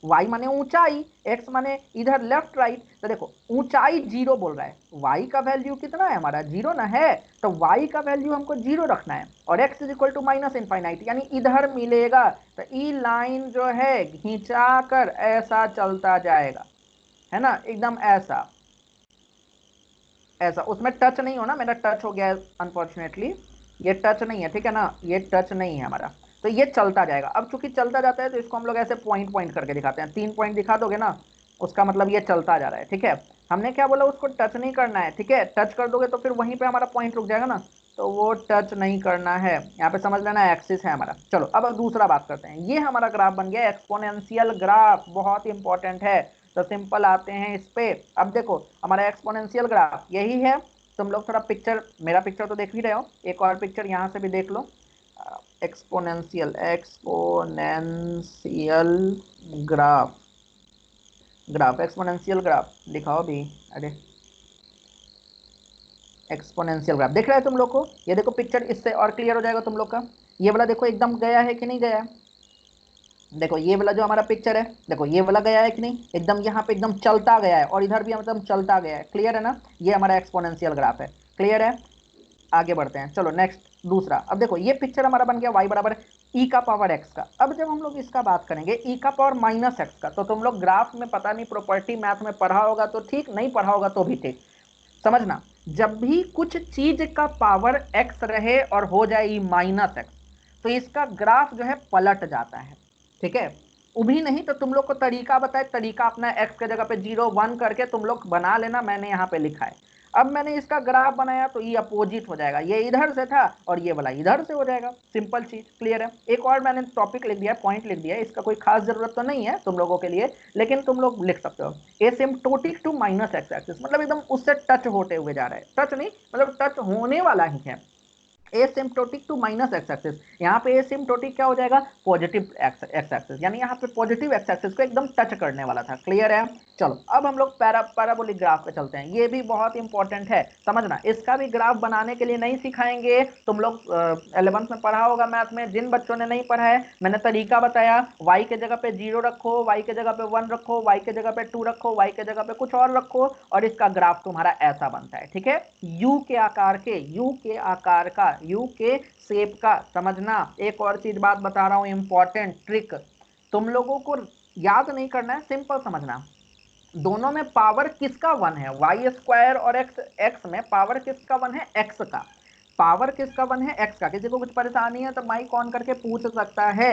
y माने ऊंचाई, x माने इधर लेफ्ट राइट, तो देखो ऊंचाई 0 बोल रहा है, y का वैल्यू कितना है हमारा 0 ना है, तो y का वैल्यू हमको 0 रखना है और x is equal to minus infinite यानी इधर मिलेगा, तो ई लाइन जो है खींचा कर ऐसा चलता जाएगा, है ना, एकदम ऐसा ऐसा, उसमें टच नहीं होना, मेरा टच हो गया है अनफॉर्चुनेटली, ये टच नहीं है, ठीक है ना, ये टच नहीं है हमारा, तो ये चलता जाएगा। अब चूंकि चलता जाता है तो इसको हम लोग ऐसे पॉइंट पॉइंट करके दिखाते हैं, 3 पॉइंट दिखा दोगे ना उसका मतलब ये चलता जा रहा है, ठीक है। हमने क्या बोला, उसको टच नहीं करना है, ठीक है, टच कर दोगे तो फिर वहीं पे हमारा पॉइंट रुक जाएगा ना, तो वो टच नहीं करना है, यहाँ पे समझ लेना एक्सिस है हमारा। चलो अब दूसरा बात करते हैं, ये हमारा ग्राफ बन गया एक्सपोनेंशियल ग्राफ, बहुत इंपॉर्टेंट है, तो सिंपल आते हैं इस पे। अब देखो हमारा एक्सपोनेंशियल ग्राफ यही है, तुम लोग थोड़ा पिक्चर, मेरा पिक्चर तो देख ही रहे हो, एक और पिक्चर यहाँ से भी देख लो, exponential graph, graph exponential graph दिखाओ भी, अरे एक्सपोनेंशियल ग्राफ दिख रहा है तुम लोग को, ये देखो पिक्चर, इससे और क्लियर हो जाएगा तुम लोग का, ये वाला देखो एकदम गया है कि नहीं गया है, देखो ये वाला जो हमारा पिक्चर है, देखो ये वाला गया है कि नहीं, एकदम यहाँ पे एकदम चलता गया है और इधर भी एकदम चलता गया है, क्लियर है ना, ये हमारा एक्सपोनेंशियल ग्राफ है, क्लियर है। आगे बढ़ते हैं, चलो नेक्स्ट दूसरा। अब देखो ये पिक्चर हमारा बन गया y बराबर e का पावर x का। अब जब हम लोग इसका बात करेंगे e का पावर माइनस x का, तो तुम लोग ग्राफ में पता नहीं प्रॉपर्टी मैथ में पढ़ा होगा तो ठीक, नहीं पढ़ा होगा तो भी ठीक, समझना जब भी कुछ चीज का पावर x रहे और हो जाए e माइनस x, तो इसका ग्राफ जो है पलट जाता है, ठीक है। वो भी नहीं तो तुम लोग को तरीका बताए, तरीका अपना x के जगह पे 0 1 करके तुम लोग बना लेना, मैंने यहाँ पे लिखा है। अब मैंने इसका ग्राफ बनाया तो ये अपोजिट हो जाएगा, ये इधर से था और ये वाला इधर से हो जाएगा। सिंपल चीज, क्लियर है। एक और मैंने टॉपिक लिख दिया, पॉइंट लिख दिया, इसका कोई खास जरूरत तो नहीं है तुम लोगों के लिए, लेकिन तुम लोग लिख सकते हो asymptotic to minus x axis, मतलब एकदम उससे टच होते हुए जा रहा है, टच नहीं मतलब टच होने वाला ही है। Asymptotic to minus x axis, यहाँ पे एसिम्प्टोटिक क्या हो जाएगा, पॉजिटिव एक्स एक्सिस, यानी यहाँ पे पॉजिटिव एक्स एक्सिस को एकदम टच करने वाला था। क्लियर है। चलो अब हम लोग पैराबोलिक ग्राफ पे चलते हैं, ये भी बहुत इंपॉर्टेंट है समझना। इसका भी ग्राफ बनाने के लिए नहीं सिखाएंगे, तुम लोग 11th में पढ़ा होगा मैथ में। जिन बच्चों ने नहीं पढ़ा है, मैंने तरीका बताया, y के जगह पे 0 रखो, y के जगह पे 1 रखो, y के जगह पे 2 रखो, y के जगह पे कुछ और रखो, और इसका ग्राफ तुम्हारा ऐसा बनता है। ठीक है, यू के आकार का, यू के शेप का, समझना। एक और चीज बात बता रहा हूं, इंपॉर्टेंट ट्रिक, तुम लोगों को याद नहीं करना है, सिंपल समझना। दोनों में पावर किसका 1 है, वाई स्क्वायर और एक्स में पावर किसका 1 है, एक्स का। पावर किसका 1 है, एक्स का। किसी को कुछ परेशानी है तो माइक ऑन करके पूछ सकता है।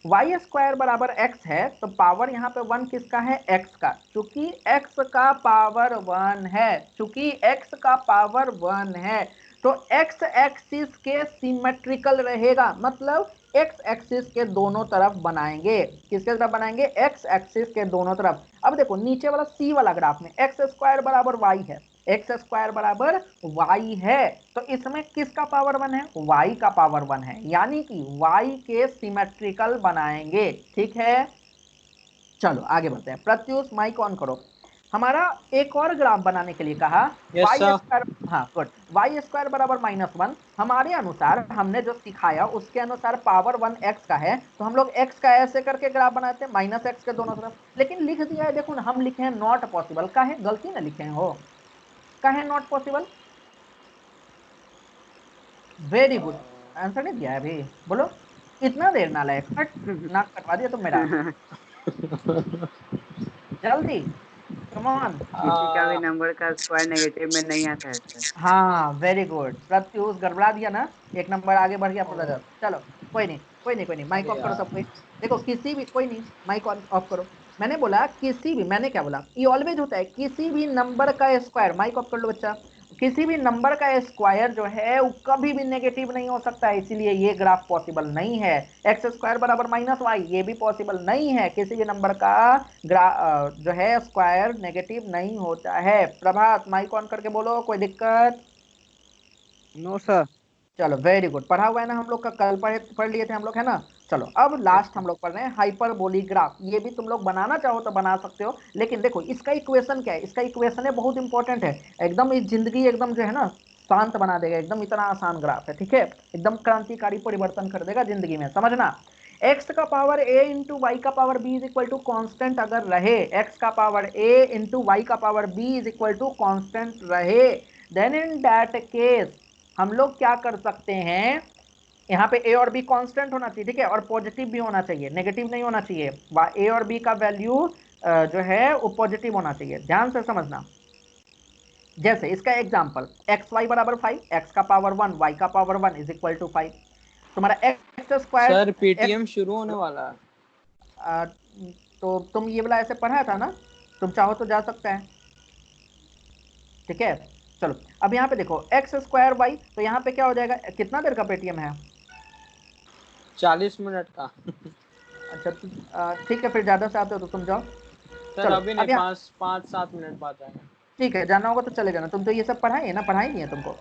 वाई स्क्वायर बराबर एक्स है तो पावर यहाँ पे 1 किसका है, एक्स का। चूंकि एक्स का पावर 1 है, चूंकि एक्स का पावर 1 है तो एक्स एक्सिस के सिमेट्रिकल रहेगा, मतलब एक्स एक्सिस के दोनों तरफ बनाएंगे। किसके तरफ बनाएंगे, एक्स एक्सिस के दोनों तरफ। अब देखो नीचे वाला सी वाला ग्राफ में एक्स स्क्वायर बराबर वाई है, एक्स स्क्वायर बराबर वाई है, तो इसमें किसका पावर 1 है, वाई का पावर 1 है, यानी कि वाई के सिमेट्रिकल बनाएंगे। ठीक है, चलो आगे बढ़ते हैं। प्रत्युष माइक ऑन करो। हमारा एक और ग्राफ बनाने के लिए कहा, Yes, वाई sir. स्क्वायर, हाँ गुड, वाई स्क्वायर बराबर -1। हमारे अनुसार, हमने जो सिखाया उसके अनुसार पावर 1 एक्स का है, तो हम लोग एक्स का ऐसे करके ग्राफ बनाते हैं, माइनस एक्स के दोनों तरफ। लेकिन लिख दिया है, देखो ना, हम लिखे हैं नॉट पॉसिबल। का है, गलती ना लिखे हैं हो, का है not possible. Very good, answer नहीं दिया है अभी, बोलो। इतना देर ना लायक, नाक कटवा दिया तुम मेरा, जल्दी, कम ऑन। किसी का भी नंबर का स्क्वायर नेगेटिव में नहीं आता है सर। हाँ वेरी गुड, प्रत्युष गड़बड़ा दिया ना, एक नंबर आगे बढ़ गया ब्रदर। चलो कोई नहीं, कोई नहीं, कोई नहीं, माइक अरे ऑफ करो यार। सब कोई। देखो किसी भी, कोई नहीं, माइक ऑफ करो। मैंने बोला किसी भी, मैंने क्या बोला, ये ऑलवेज होता है, किसी भी नंबर का स्क्वायर, माइक ऑफ कर लो बच्चा, किसी भी नंबर का स्क्वायर जो है वो कभी भी नेगेटिव नहीं हो सकता है, इसीलिए ये ग्राफ पॉसिबल नहीं है। एक्स स्क्वायर बराबर -वाई, ये भी पॉसिबल नहीं है, किसी भी नंबर का जो है स्क्वायर नेगेटिव नहीं होता है। प्रभात माइक ऑन करके बोलो, कोई दिक्कत। No sir. चलो वेरी गुड, पढ़ा हुआ है ना हम लोग का, कल पढ़ लिए थे हम लोग, है ना। चलो अब लास्ट हम लोग पढ़ रहे हैं हाइपरबोलिक ग्राफ। ये भी तुम लोग बनाना चाहो तो बना सकते हो, लेकिन देखो इसका इक्वेशन क्या है, इसका इक्वेशन है बहुत इंपॉर्टेंट है, एकदम इस जिंदगी एकदम जो है ना शांत बना देगा, एकदम इतना आसान ग्राफ है। ठीक है, एकदम क्रांतिकारी परिवर्तन कर देगा जिंदगी में, समझना। एक्स का पावर a इंटू वाई का power b is equal to constant अगर रहे, एक्स का पावर a इंटू वाई का power b is equal to constant रहे, देन इन दैट केस हम लोग क्या कर सकते हैं, यहाँ पे a और b कांस्टेंट होना चाहिए, ठीक है, और पॉजिटिव भी होना चाहिए, नेगेटिव नहीं होना चाहिए। a और b का वैल्यू जो है वो पॉजिटिव होना चाहिए, ध्यान से समझना। जैसे इसका एग्जांपल, एक्स वाई बराबर 5, एक्स का पावर 1 वाई का पावर 1 इज इक्वल टू 5। तुम्हारा एक्स स्क्वायर, सर पीटीएम शुरू होने वाला है। तो तुम ये वाला ऐसे पढ़ा था ना, तुम चाहो तो जा सकता है। ठीक है, चलो अब यहाँ पे देखो एक्स स्क्वायर वाई, तो यहाँ पे क्या हो जाएगा, कितना देर का पेटीएम है, 40 मिनट का। अच्छा ठीक है, फिर ज्यादा से आते हो तो तुम जाओ। सर चलो अभी अब नहीं, यहाँ, 5-7 मिनट बाद जाएंगे। ठीक है, जाना होगा तो चले जाना, तुम तो ये सब पढ़ाई है ना, पढ़ाई नहीं है तुमको।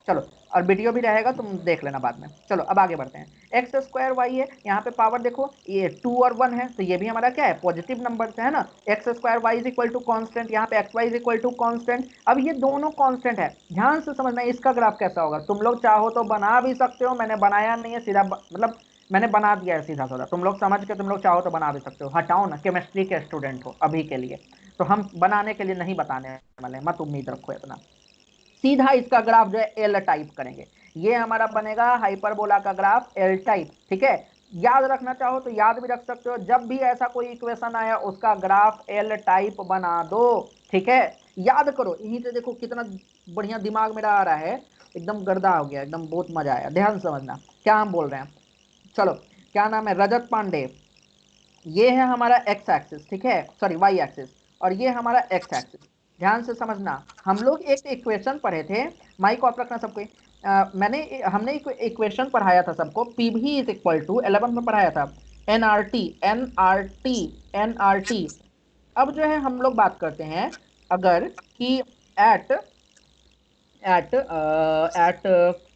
चलो, और वीडियो भी रहेगा, तुम देख लेना बाद में। चलो अब आगे बढ़ते हैं। एक्स स्क्वायर वाई है, यहाँ पे पावर देखो, ये 2 और 1 है, तो ये भी हमारा क्या है, पॉजिटिव नंबर है ना। X square y is equal to constant, यहाँ पे x y is equal to constant. अब ये दोनों कॉन्स्टेंट है, ध्यान से समझना इसका ग्राफ कैसा होगा। तुम लोग चाहो तो बना भी सकते हो, मैंने बनाया नहीं है, सीधा मतलब मैंने बना दिया है सीधा साधा, तुम लोग समझ के तुम लोग चाहो तो बना भी सकते हो। हटाओ ना, केमिस्ट्री के स्टूडेंट हो अभी के लिए, तो हम बनाने के लिए नहीं बताने वाले, मत उम्मीद रखो इतना। सीधा इसका ग्राफ जो है एल टाइप करेंगे, ये हमारा बनेगा हाइपरबोला का ग्राफ एल टाइप। ठीक है, याद रखना चाहो तो याद भी रख सकते हो, जब भी ऐसा कोई इक्वेशन आया उसका ग्राफ एल टाइप बना दो। ठीक है, याद करो, यहीं से देखो कितना बढ़िया दिमाग मेरा आ रहा है, एकदम गर्दा हो गया, एकदम बहुत मजा आया। ध्यान समझना क्या हम बोल रहे हैं। चलो, क्या नाम है, रजत पांडे, ये है हमारा एक्स एक्सिस, ठीक है, सॉरी वाई एक्सिस, और ये हमारा एक्स एक्सिस। ध्यान से समझना, हम लोग एक इक्वेशन पढ़े थे, माइक ऑफ रखना सबको। हमने एक इक्वेशन पढ़ाया था सबको, पी भी इज इक्वल टू 11 में पढ़ाया था, एनआरटी। अब जो है हम लोग बात करते हैं अगर कि at at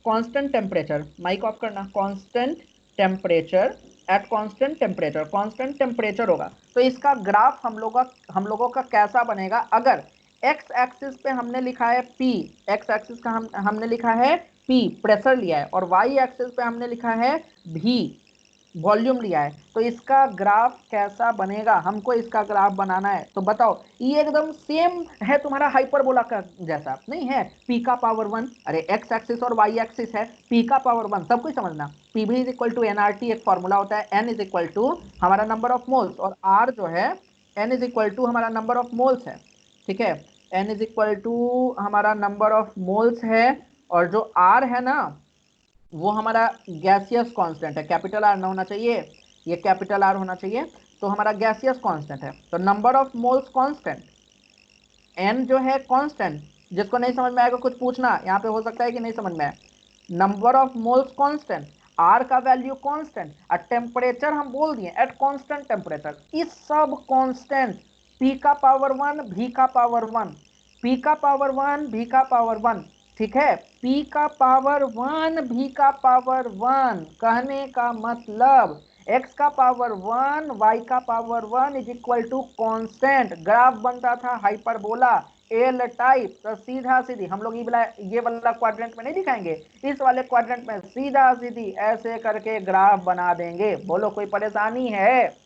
constant temperature, mic off करना, constant temperature, at constant temperature होगा तो इसका ग्राफ हम लोगों का कैसा बनेगा। अगर एक्स एक्सिस पे हमने लिखा है पी, एक्स एक्सिस का हमने लिखा है पी, प्रेशर लिया है, और वाई एक्सिस पे हमने लिखा है भी, वॉल्यूम लिया है, तो इसका ग्राफ कैसा बनेगा, हमको इसका ग्राफ बनाना है। तो बताओ, ये एकदम सेम है तुम्हारा हाइपरबोला का जैसा नहीं है, पी का पावर 1, अरे एक्स एक्सिस और वाई एक्सिस है, पी का पावर 1, सब कुछ समझना। पी भी इज इक्वल टू एनआरटी, एक फॉर्मूला होता है, एन इज इक्वल टू हमारा नंबर ऑफ मोल्स, और आर जो है एन इज इक्वल टू हमारा नंबर ऑफ मोल्स है, ठीक है, एन इज इक्वल टू हमारा नंबर ऑफ मोल्स है, और जो आर है ना वो हमारा गैसियस कांस्टेंट है, कैपिटल आर ना होना चाहिए, ये कैपिटल आर होना चाहिए, तो हमारा गैसियस कांस्टेंट है। तो number of moles constant, n जो है कांस्टेंट, जिसको नहीं समझ में आएगा कुछ पूछना, यहाँ पे हो सकता है कि नहीं समझ में आए। Number of moles constant, r का वैल्यू कांस्टेंट, और टेम्परेचर हम बोल दिए एट कांस्टेंट टेम्परेचर, इस सब कांस्टेंट, पी का पावर 1, भी का पावर 1, पी का पावर 1, भी का पावर 1, ठीक है, पी का पावर 1, भी का पावर 1, कहने का मतलब x का पावर 1, y का power 1 is equal to constant. Graph बनता था हाइपरबोला एल टाइप, तो सीधा सीधी हम लोग ये वाला क्वाड्रेंट में नहीं दिखाएंगे, इस वाले क्वाड्रेंट में सीधा सीधी ऐसे करके ग्राफ बना देंगे। बोलो कोई परेशानी है?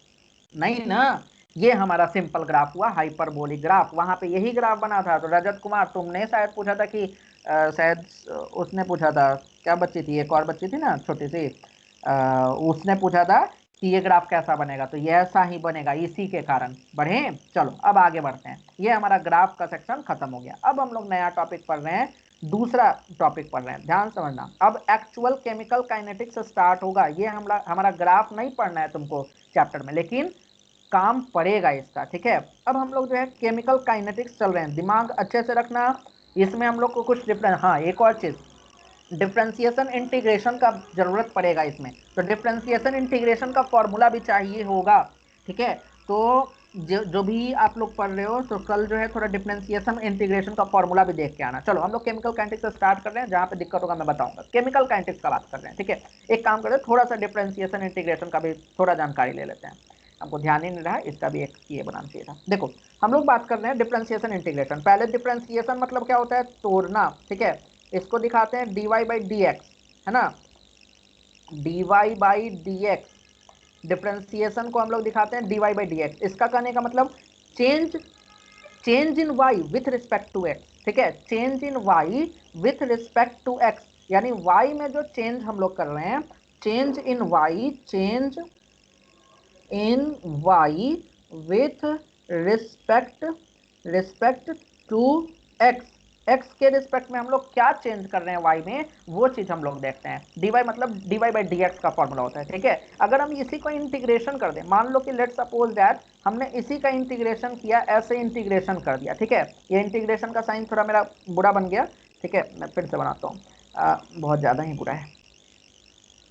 नहीं ना। ये हमारा सिंपल ग्राफ हुआ, हाइपरबोलिक ग्राफ। वहां पे यही ग्राफ बना था। तो रजत कुमार तुमने शायद पूछा था कि शायद उसने पूछा था, क्या बच्ची थी, एक और बच्ची थी ना छोटी सी, उसने पूछा था कि ये ग्राफ कैसा बनेगा, तो ये ऐसा ही बनेगा, इसी के कारण बढ़े। चलो अब आगे बढ़ते हैं, ये हमारा ग्राफ का सेक्शन खत्म हो गया। अब हम लोग नया टॉपिक पढ़ रहे हैं, दूसरा टॉपिक पढ़ रहे हैं, ध्यान समझना। अब एक्चुअल केमिकल काइनेटिक्स स्टार्ट होगा। ये हमारा ग्राफ नहीं पढ़ना है तुमको चैप्टर में, लेकिन काम पड़ेगा इसका, ठीक है। अब हम लोग जो है केमिकल काइनेटिक्स चल रहे हैं, दिमाग अच्छे से रखना। इसमें हम लोग को कुछ डिफरेंस, हाँ एक और चीज, डिफ्रेंसिएशन इंटीग्रेशन का जरूरत पड़ेगा इसमें, तो डिफ्रेंसिएशन इंटीग्रेशन का फॉर्मूला भी चाहिए होगा, ठीक है। तो जो भी आप लोग पढ़ रहे हो, तो कल जो है थोड़ा डिफ्रेंसिएशन इंटीग्रेशन का फॉर्मूला भी देख के आना। चलो हम लोग केमिकल काइनेटिक्स से स्टार्ट कर रहे हैं, जहाँ पे दिक्कत होगा मैं बताऊंगा। केमिकल काइनेटिक्स का बात कर रहे हैं, ठीक है। एक काम करते हैं, थोड़ा सा डिफ्रेंसिएशन इंटीग्रेशन का भी थोड़ा जानकारी ले लेते हैं। हमको ध्यान ही नहीं रहा, इसका भी एक ये बनाना चाहिए था। देखो हम लोग बात कर रहे हैं डिफ्रेंसिएशन इंटीग्रेशन। पहले डिफ्रेंसिएशन मतलब क्या होता है, तोड़ना, ठीक है। इसको दिखाते हैं dy बाई डी एक्स, है ना, dy by D x. Differentiation को हम लोग दिखाते हैं dy बाई डी एक्स। इसका कहने का मतलब change in y with respect to x, ठीक है, change in y with respect to x, यानी y में जो चेंज हम लोग कर रहे हैं, change in y with respect to x, x के रिस्पेक्ट में हम लोग क्या चेंज कर रहे हैं y में, वो चीज हम लोग देखते हैं। dy मतलब dy बाई डी एक्स का फॉर्मूला होता है, ठीक है। अगर हम इसी को इंटीग्रेशन कर दें, मान लो कि लेट्स सपोज दैट हमने इसी का इंटीग्रेशन किया, ऐसे इंटीग्रेशन कर दिया, ठीक है। ये इंटीग्रेशन का साइन थोड़ा मेरा बुरा बन गया, ठीक है, मैं फिर से बनाता हूँ, बहुत ज़्यादा ही बुरा है।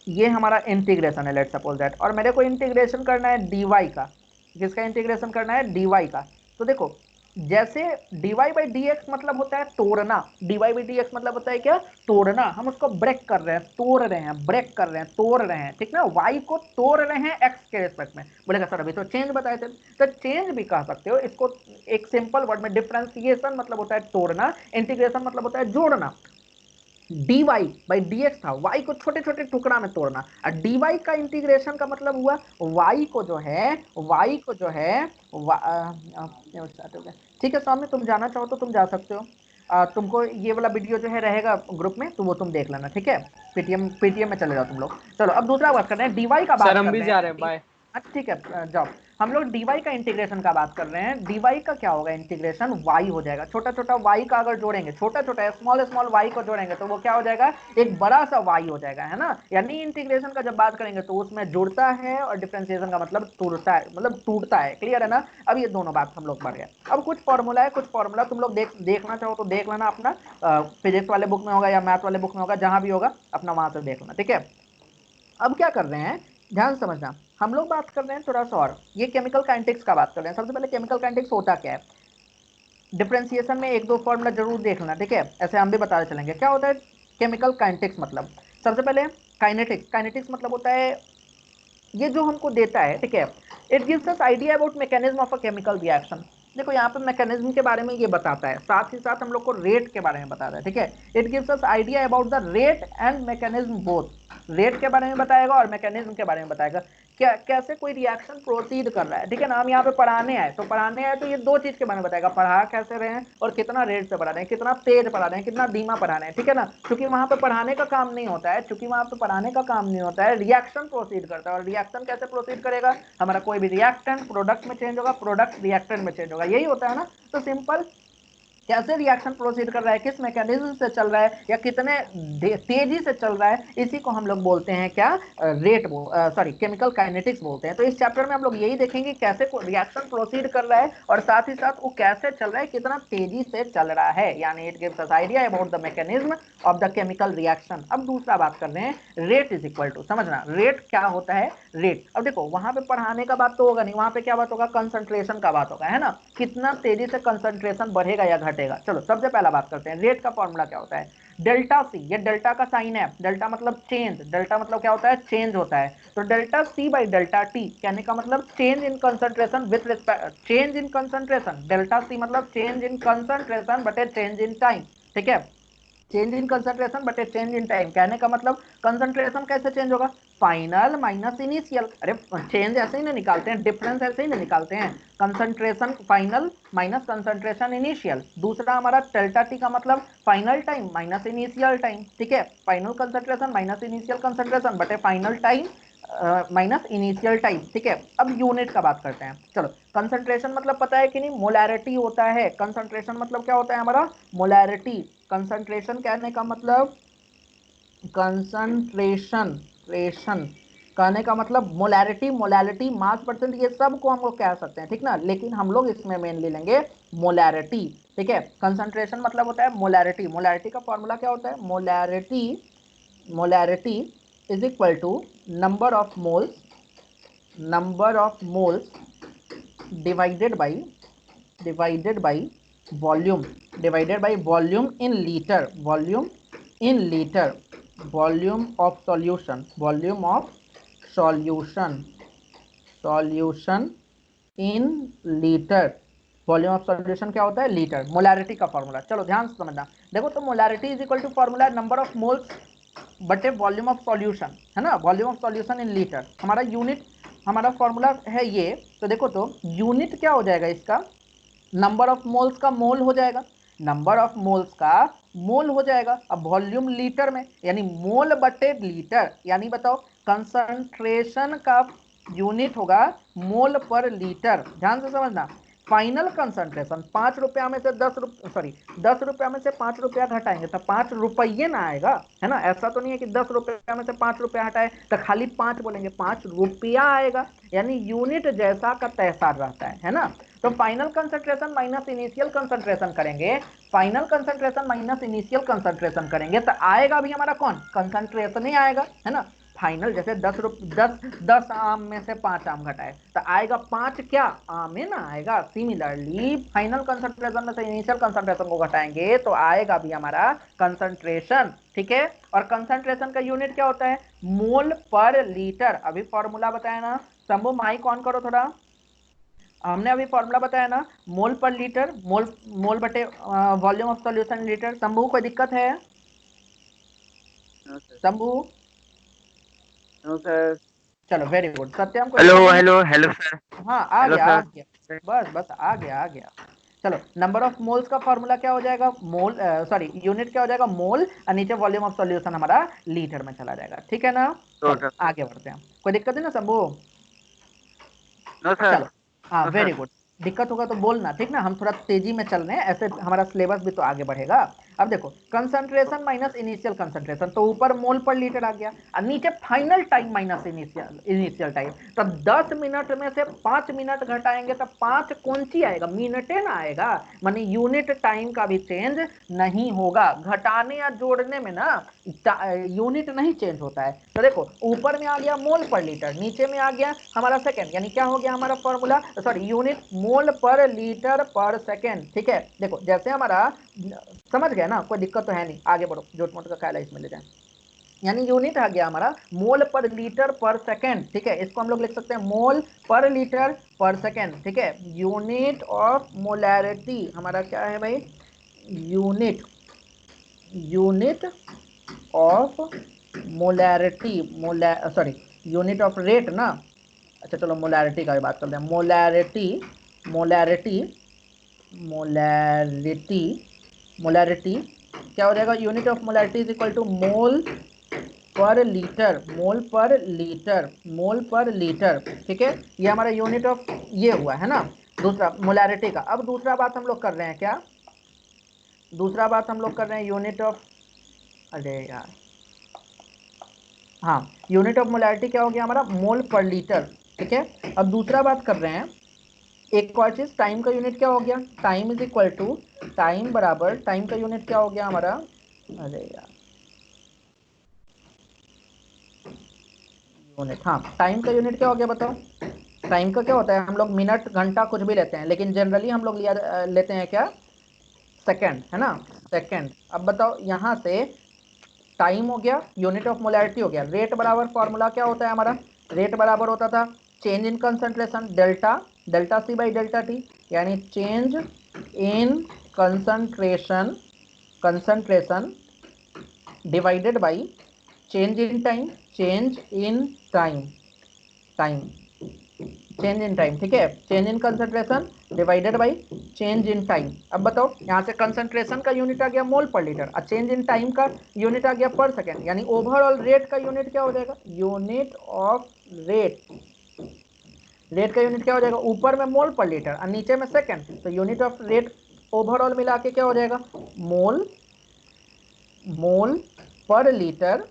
ये हमारा इंटीग्रेशन है लेट्स सपोज दैट, और मेरे को इंटीग्रेशन करना है dy का। किसका इंटीग्रेशन करना है, dy का। तो देखो जैसे dy बाई डी एक्स मतलब होता है तोड़ना, dy बाई डी एक्स मतलब होता है क्या, तोड़ना। हम उसको ब्रेक कर रहे हैं, तोड़ रहे हैं, ब्रेक कर रहे हैं, तोड़ रहे हैं, ठीक ना, y को तोड़ रहे हैं x के रिस्पेक्ट में। बोलेगा सर अभी तो चेंज बताए थे, तो चेंज भी कह सकते हो इसको एक सिंपल वर्ड में। डिफरेंशिएशन मतलब होता है तोड़ना, इंटीग्रेशन मतलब होता है जोड़ना। dy बाई डी एक्स था, y को छोटे छोटे टुकड़ा में तोड़ना, और dy का इंटीग्रेशन का मतलब हुआ y को जो है ठीक है। स्वामी तुम जाना चाहो तो तुम जा सकते हो, तुमको ये वाला वीडियो जो है रहेगा ग्रुप में, तो वो तुम देख लेना, ठीक है। पीटीएम में चले जाओ तुम लोग। चलो अब दूसरा बात कर रहे हैं dy का बात सर हम कर भी रहे जा हैं। रहे हैं, बाय। अच्छा ठीक है, जाओ। हम लोग dy का इंटीग्रेशन का बात कर रहे हैं। dy का क्या होगा इंटीग्रेशन, y हो जाएगा। छोटा छोटा y का अगर जोड़ेंगे, छोटा छोटा स्मॉल स्मॉल y को जोड़ेंगे तो वो क्या हो जाएगा, एक बड़ा सा y हो जाएगा, है ना। यानी इंटीग्रेशन का जब बात करेंगे तो उसमें जुड़ता है और डिफरेंशिएशन का मतलब टूटता है, मतलब टूटता है। क्लियर है ना। अब ये दोनों बात हम लोग पढ़ गए। अब कुछ फॉर्मूला है, कुछ फॉर्मूला तुम लोग देखना चाहो तो देख लेना, अपना फिजिक्स वाले बुक में होगा या मैथ वाले बुक में होगा, जहां भी होगा अपना वहां से देख लेना, ठीक है। अब क्या कर रहे हैं, ध्यान समझना, हम लोग बात कर रहे हैं थोड़ा सा और, ये केमिकल काइनेटिक्स का बात कर रहे हैं। सबसे पहले केमिकल काइनेटिक्स होता क्या है, डिफरेंशिएशन में एक दो फॉर्मूला जरूर देख लेना, ठीक है। ऐसे हम भी बताते चलेंगे क्या होता है केमिकल काइनेटिक्स मतलब। सबसे पहले काइनेटिक्स, काइनेटिक्स मतलब होता है ये जो हमको देता है, ठीक है, it gives us idea about mechanism of a chemical reaction. देखो यहाँ पे मैकेनिज्म के बारे में ये बताता है, साथ ही साथ हम लोग को रेट के बारे में बताता है, ठीक है। It gives us idea about the rate and mechanism both, rate के बारे में बताएगा और मैकेनिज्म के बारे में बताएगा, क्या कैसे कोई रिएक्शन प्रोसीड कर रहा है, ठीक है ना। हम यहाँ पे पढ़ाने आए तो पढ़ाने आए तो ये दो चीज के बारे में बताएगा, पढ़ा कैसे रहे हैं और कितना रेट से पढ़ा रहे हैं, कितना तेज पढ़ा रहे हैं, कितना धीमा पढ़ा रहे हैं, ठीक है ना। क्योंकि वहां पे पढ़ाने का काम नहीं होता है, चूंकि वहां पे पढ़ाने का काम नहीं होता है, रिएक्शन प्रोसीड करता है। और रिएक्शन कैसे प्रोसीड करेगा, हमारा कोई भी रिएक्टेंट प्रोडक्ट में चेंज होगा, प्रोडक्ट रिएक्टेंट में चेंज होगा, यही होता है ना। तो सिंपल कैसे रिएक्शन प्रोसीड कर रहा है, किस मैकेनिज्म से चल रहा है या कितने तेजी से चल रहा है, इसी को हम लोग बोलते हैं क्या, रेट सॉरी केमिकल काइनेटिक्स बोलते हैं। तो इस चैप्टर में हम लोग यही देखेंगे कैसे रिएक्शन प्रोसीड कर रहा है और साथ ही साथ वो कैसे चल रहा है, कितना तेजी से चल रहा है, यानी it gives us idea about the mechanism of the chemical reaction. अब दूसरा बात कर रहे हैं, रेट इज इक्वल टू, समझना रेट क्या होता है, रेट। अब देखो वहां पे पढ़ाने का बात तो होगा नहीं, वहां पे क्या बात होगा, कंसंट्रेशन का बात होगा, है ना, कितना तेजी से कंसंट्रेशन बढ़ेगा या घटेगा। चलो सबसे पहला बात करते हैं, रेट का फॉर्मूला क्या होता है, डेल्टा सी, ये डेल्टा का साइन है, डेल्टा मतलब चेंज, डेल्टा मतलब क्या होता है, चेंज होता है। तो delta C by delta t कहने का मतलब change in concentration with respect, change in concentration, delta c मतलब चेंज इन कंसंट्रेशन बटे चेंज इन टाइम, ठीक है। चेंज इन कंसंट्रेशन बटे चेंज इन टाइम कहने का मतलब कंसंट्रेशन कैसे चेंज होगा, फाइनल माइनस इनिशियल। अरे चेंज ऐसे ही ना निकालते हैं, डिफरेंस ऐसे ही ना निकालते हैं, concentration final minus concentration initial. दूसरा हमारा डेल्टा टी का मतलब final time minus initial time, ठीक है, final concentration minus initial concentration बटे final time minus initial time, ठीक है। अब यूनिट का बात करते हैं। चलो कंसंट्रेशन मतलब पता है कि नहीं, मोलैरिटी होता है। कंसंट्रेशन मतलब क्या होता है हमारा, मोलैरिटी। कंसंट्रेशन कहने का मतलब, कंसंट्रेशन ट्रेशन कहने का मतलब मोलैरिटी, मोलैलिटी, मास परसेंट, ये सब को हम लोग कह सकते हैं, ठीक ना। लेकिन हम लोग इसमें मेनली लेंगे मोलैरिटी, ठीक है। कंसंट्रेशन मतलब होता है मोलैरिटी, मोलैरिटी का फॉर्मूला क्या होता है, molarity, molarity is equal to number of moles, number of moles divided by, divided by volume, divided by volume in litre, volume in litre, volume of solution, volume of solution, solution in litre. Volume of solution क्या होता है, litre, molarity का formula. चलो ध्यान से समझना, देखो तो molarity is equal to formula number of moles बटे वॉल्यूम ऑफ सॉल्यूशन, है ना, volume of solution in litre. हमारा यूनिट, हमारा फॉर्मूला है ये। तो देखो तो यूनिट क्या हो जाएगा इसका, नंबर ऑफ मोल्स का मोल हो जाएगा, नंबर ऑफ मोल्स का मोल हो जाएगा। अब वॉल्यूम लीटर में, यानी मोल बटे लीटर, यानी बताओ कंसंट्रेशन का यूनिट होगा मोल पर लीटर। ध्यान से समझना, फाइनल कंसंट्रेशन 5 रुपया में से 10 रुपया, सॉरी 10 रुपया में से 5 रुपया घटाएंगे तो 5 रुपये ना आएगा, है ना। ऐसा तो नहीं है कि 10 रुपया में से 5 रुपया हटाए तो खाली 5 बोलेंगे, 5 रुपया आएगा, यानी यूनिट जैसा का तैसा रहता है ना। तो final concentration minus initial concentration करेंगे, final concentration minus initial concentration करेंगे तो आएगा भी हमारा कौन, कंसंट्रेशन ही आएगा, है ना। फाइनल जैसे 10 आम में से 5 आम घटाए तो आएगा 5 क्या, आम में ना आएगा। सिमिलरली फाइनल कंसंट्रेशन में से इनिशियल कंसंट्रेशन को घटाएंगे तो आएगा भी हमारा कंसंट्रेशन, ठीक है। और कंसंट्रेशन का यूनिट क्या होता है, मोल पर लीटर। अभी फॉर्मूला बताया ना, शंभू माइक ऑन करो थोड़ा, हमने अभी फॉर्मूला बताया ना, मोल पर लीटर, मोल मोल बटे volume of solution litre. Shambhu कोई दिक्कत है, no sir, Shambhu? No sir. चलो वेरी गुड। सत्यम को हेलो दिक्कत नहीं? Hello hello sir. हाँ आ हेलो गया आ सर। गया, बस बस आ गया आ गया। चलो नंबर ऑफ मोल्स का फॉर्मूला क्या हो जाएगा, मोल सॉरी यूनिट क्या हो जाएगा, मोल, और नीचे वॉल्यूम ऑफ सॉल्यूशन हमारा लीटर में चला जाएगा, ठीक है ना। चलो टोटल। आगे बढ़ते हैं, कोई दिक्कत है ना शंभू? No sir. चलो हाँ वेरी गुड। दिक्कत होगा तो बोलना, ठीक ना, हम थोड़ा तेजी में चल रहे हैं, ऐसे हमारा सिलेबस भी तो आगे बढ़ेगा। अब देखो कंसंट्रेशन माइनस इनिशियल कंसंट्रेशन, तो ऊपर मोल पर लीटर आ गया और नीचे final time minus initial time. तब 10 मिनट में से 5 मिनट घटाएंगे तब 5 कौन सी आएगा, मिनटे ना आएगा, माने यूनिट टाइम का भी चेंज नहीं होगा। घटाने या जोड़ने में ना यूनिट नहीं चेंज होता है। तो देखो ऊपर में आ गया मोल पर लीटर, नीचे में आ गया हमारा सेकंड, यानी क्या हो गया हमारा formula, sorry unit mole per litre पर सेकंड। ठीक है, देखो जैसे हमारा, समझ गए ना, कोई दिक्कत तो है नहीं, आगे बढ़ो, जोट मोट का ख्याल है इसमें ले जाए। यानी यूनिट आ गया हमारा मोल पर लीटर पर सेकंड। ठीक है, इसको हम लोग लिख सकते हैं मोल पर लीटर पर सेकंड। ठीक है, यूनिट ऑफ मोलैरिटी हमारा क्या है भाई, unit of molarity, sorry unit of rate ना, अच्छा चलो मोलैरिटी का भी बात करते हैं। मोलैरिटी क्या हो जाएगा, unit of molarity is equal to mole per litre. ठीक है, ये हमारा यूनिट ऑफ ये हुआ है ना, दूसरा मोलैरिटी का। अब दूसरा बात हम लोग कर रहे हैं क्या, दूसरा बात हम लोग कर रहे हैं यूनिट ऑफ, अरे यार हाँ, यूनिट ऑफ मोलैरिटी क्या हो गया हमारा, मोल पर लीटर। ठीक है, अब दूसरा बात कर रहे हैं एक और चीज, टाइम का यूनिट क्या हो गया, time is equal to, time बराबर, टाइम का यूनिट क्या हो गया हमारा, अरे यार यूनिट, हाँ टाइम का यूनिट क्या हो गया बताओ। टाइम का क्या होता है, हम लोग मिनट घंटा कुछ भी लेते हैं, लेकिन जनरली हम लोग लेते हैं क्या, सेकंड, है ना, सेकंड। अब बताओ यहाँ से टाइम हो गया, यूनिट ऑफ मोलैरिटी हो गया, रेट बराबर फॉर्मूला क्या होता है हमारा, रेट बराबर होता था change in concentration delta C by delta T, यानी change in concentration divided by change in time, change in time. ठीक है, change in concentration divided by change in time. अब बताओ यहाँ से कंसंट्रेशन का यूनिट आ गया मोल पर लीटर और चेंज इन टाइम का यूनिट आ गया पर सेकेंड, यानी ओवरऑल रेट का यूनिट क्या हो जाएगा, यूनिट ऑफ रेट का यूनिट क्या हो जाएगा, ऊपर में मोल पर लीटर और नीचे में सेकेंड, तो यूनिट ऑफ रेट ओवरऑल मिला के क्या हो जाएगा, मोल पर लीटर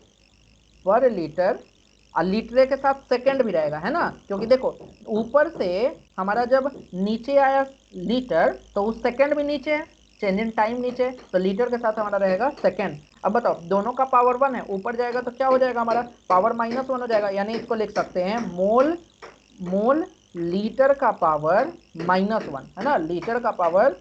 और लीटर के साथ सेकंड भी रहेगा, है ना, क्योंकि देखो ऊपर से हमारा जब नीचे आया लीटर तो उस सेकंड भी नीचे है, चेंज इन टाइम नीचे, तो लीटर के साथ हमारा रहेगा सेकंड। अब बताओ दोनों का पावर 1 है, ऊपर जाएगा तो क्या हो जाएगा हमारा, पावर -1 हो जाएगा, यानी इसको लिख सकते हैं मोल लीटर का पावर -1, है ना, लीटर का पावर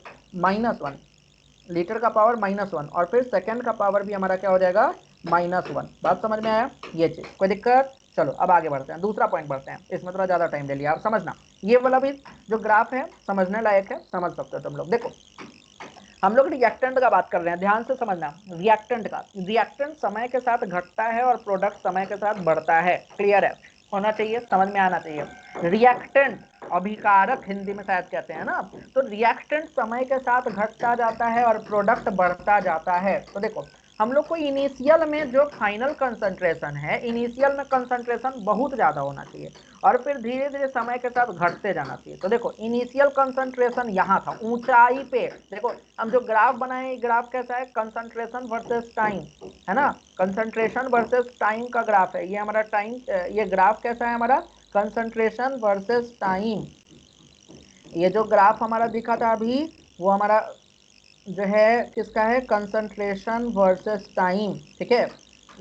-1, और फिर सेकंड का पावर भी हमारा क्या हो जाएगा -1। बात समझ में आया, ये चीज कोई दिक्कत। चलो अब आगे बढ़ते हैं, दूसरा पॉइंट बढ़ते हैं, इसमें थोड़ा ज्यादा टाइम ले लिया, आप समझना, ये वाला भी जो ग्राफ है समझने लायक है, समझ सकते हो तुम लोग। देखो हम लोग रिएक्टेंट का बात कर रहे हैं, ध्यान से समझना, रिएक्टेंट समय के साथ घटता है और प्रोडक्ट समय के साथ बढ़ता है, क्लियर है, होना चाहिए, समझ में आना चाहिए। रिएक्टेंट अभिकारक हिंदी में शायद कहते हैं ना, तो रिएक्टेंट समय के साथ घटता जाता है और प्रोडक्ट बढ़ता जाता है। तो देखो हम लोग को इनिशियल में जो फाइनल कंसंट्रेशन है, इनिशियल में कंसंट्रेशन बहुत ज्यादा होना चाहिए और फिर धीरे धीरे समय के साथ घटते जाना चाहिए। तो देखो इनिशियल कंसंट्रेशन यहाँ था ऊंचाई पे, देखो हम जो ग्राफ बनाए, ग्राफ कैसा है, कंसंट्रेशन वर्सेस टाइम, है ना, कंसंट्रेशन वर्सेस टाइम का ग्राफ है ये हमारा, टाइम, ये ग्राफ कैसा है हमारा, कंसंट्रेशन वर्सेस टाइम। ये जो ग्राफ हमारा दिखा था अभी वो हमारा जो है किसका है, कंसंट्रेशन वर्सेस टाइम। ठीक है,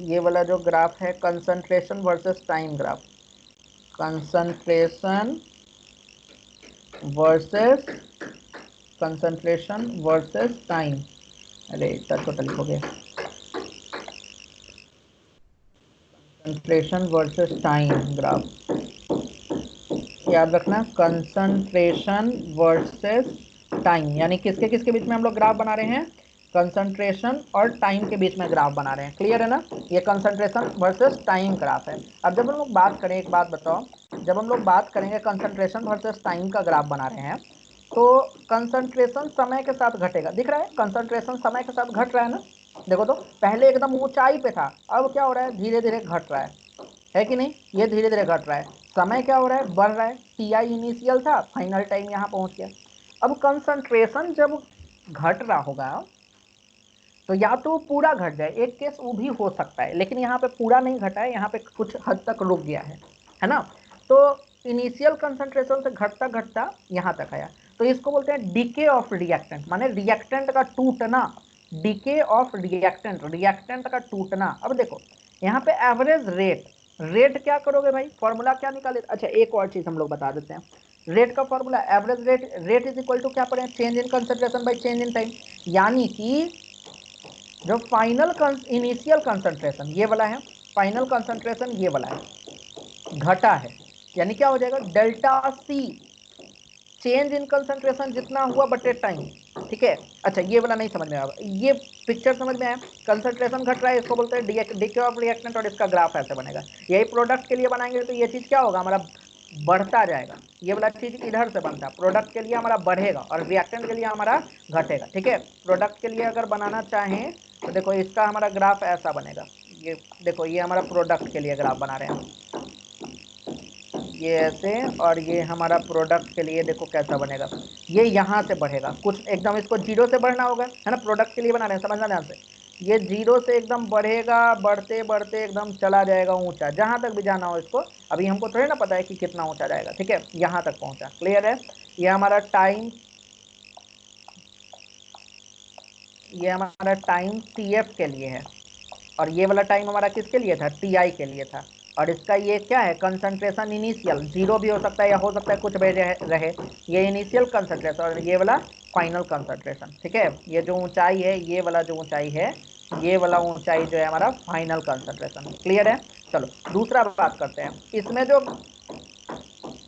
ये वाला जो ग्राफ है concentration versus time graph, concentration versus time, अरे इतना छोटा लिखोगे, कंसंट्रेशन वर्सेस टाइम ग्राफ, याद रखना कंसंट्रेशन वर्सेस टाइम, यानी किसके किसके बीच में हम लोग ग्राफ बना रहे हैं, कंसंट्रेशन और टाइम के बीच में ग्राफ बना रहे हैं, क्लियर है ना, ये कंसंट्रेशन वर्सेस टाइम ग्राफ है। अब जब हम लोग बात करें, एक बात बताओ, जब हम लोग बात करेंगे कंसंट्रेशन वर्सेस टाइम का ग्राफ बना रहे हैं तो कंसंट्रेशन समय के साथ घटेगा, दिख रहा है कंसंट्रेशन समय के साथ घट रहा है ना, देखो तो पहले एकदम ऊंचाई पे था, अब क्या हो रहा है, धीरे धीरे घट रहा है कि नहीं, ये धीरे धीरे घट रहा है, समय क्या हो रहा है, बढ़ रहा है, टी इनिशियल था, फाइनल टाइम यहाँ पहुंच गया। अब कंसंट्रेशन जब घट रहा होगा तो या तो पूरा घट जाए, एक केस वो भी हो सकता है, लेकिन यहाँ पे पूरा नहीं घटा है, यहाँ पे कुछ हद तक रुक गया है ना। तो इनिशियल कंसंट्रेशन से घटता घटता यहाँ तक आया, तो इसको बोलते हैं डीके ऑफ रिएक्टेंट, माने रिएक्टेंट का टूटना, डीके ऑफ रिएक्टेंट, रिएक्टेंट का टूटना। अब देखो यहाँ पे एवरेज रेट, रेट क्या करोगे भाई, फॉर्मूला क्या निकाले, अच्छा एक और चीज हम लोग बता देते हैं, रेट का formula average rate, rate is equal to क्या पढ़े, change in concentration by change in time, यानी कि जो फाइनल इनिशियल कंसंट्रेशन ये वाला है, फाइनल कंसंट्रेशन ये वाला है, घटा है, यानी क्या हो जाएगा, delta c, change in concentration जितना हुआ बटे टाइम, ठीक है। अच्छा ये वाला नहीं समझ में आया, ये पिक्चर समझ में आया, कंसंट्रेशन घट रहा है, इसको बोलते हैं डीके ऑफ रिएक्टेंट, और इसका ग्राफ ऐसे बनेगा। यही प्रोडक्ट के लिए बनाएंगे तो ये चीज क्या होगा, हमारा बढ़ता जाएगा, ये वाला चीज इधर से बनता है, प्रोडक्ट के लिए हमारा बढ़ेगा और रिएक्टेंट के लिए हमारा घटेगा, ठीक है। प्रोडक्ट के लिए अगर बनाना चाहें तो देखो इसका हमारा ग्राफ ऐसा बनेगा, ये देखो ये हमारा प्रोडक्ट के लिए ग्राफ बना रहे हैं, ये ऐसे, और ये हमारा प्रोडक्ट के लिए देखो कैसा बनेगा, ये यहाँ से बढ़ेगा कुछ एकदम, इसको जीरो से बढ़ना होगा, है ना, प्रोडक्ट के लिए बना रहे हैं, समझना ध्यान से, ये जीरो से एकदम बढ़ेगा, बढ़ते बढ़ते एकदम चला जाएगा ऊंचा, जहां तक भी जाना हो इसको, अभी हमको थोड़ी ना पता है कि कितना ऊंचा जाएगा, ठीक है, यहाँ तक पहुंचा, क्लियर है। ये हमारा टाइम, ये हमारा टाइम TF के लिए है, और ये वाला टाइम हमारा किसके लिए था, TI के लिए था, और इसका ये क्या है, कंसंट्रेशन इनिशियल, जीरो भी हो सकता है या हो सकता है कुछ भी रहे, ये इनिशियल कंसंट्रेशन और ये वाला फाइनल कंसंट्रेशन, ठीक है। ये जो ऊंचाई है, ये वाला जो ऊंचाई है, ये वाला ऊंचाई जो है हमारा फाइनल कंसंट्रेशन, क्लियर है। चलो दूसरा बात करते हैं, इसमें जो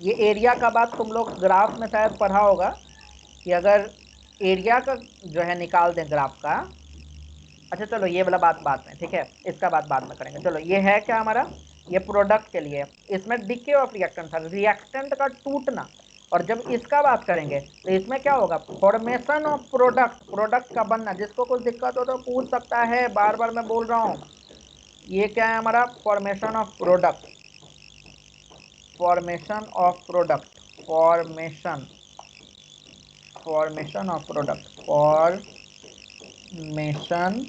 ये एरिया का बात तुम लोग ग्राफ में शायद पढ़ा होगा कि अगर एरिया का जो है निकाल दें ग्राफ का, अच्छा चलो ये वाला बात बाद में, ठीक है, इसका बात बाद में करेंगे। चलो ये है क्या हमारा, ये प्रोडक्ट के लिए, इसमें डीके ऑफ रिएक्टेंट था, रिएक्टेंट का टूटना, और जब इसका बात करेंगे तो इसमें क्या होगा, फॉर्मेशन ऑफ प्रोडक्ट, प्रोडक्ट का बनना। जिसको कुछ दिक्कत हो तो पूछ सकता है, बार बार मैं बोल रहा हूँ, ये क्या है हमारा, formation of product, formation of product, formation, formation of product, formation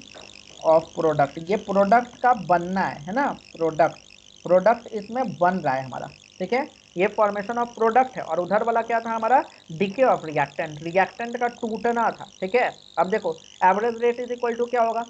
of product, ये प्रोडक्ट का बनना है ना, प्रोडक्ट, प्रोडक्ट इसमें बन रहा है हमारा, ठीक है, ये फॉर्मेशन ऑफ प्रोडक्ट है। और उधर वाला क्या था हमारा, डीके ऑफ रिएक्टेंट, रिएक्टेंट का टूटना था, ठीक है। अब देखो average rate is equal to क्या होगा,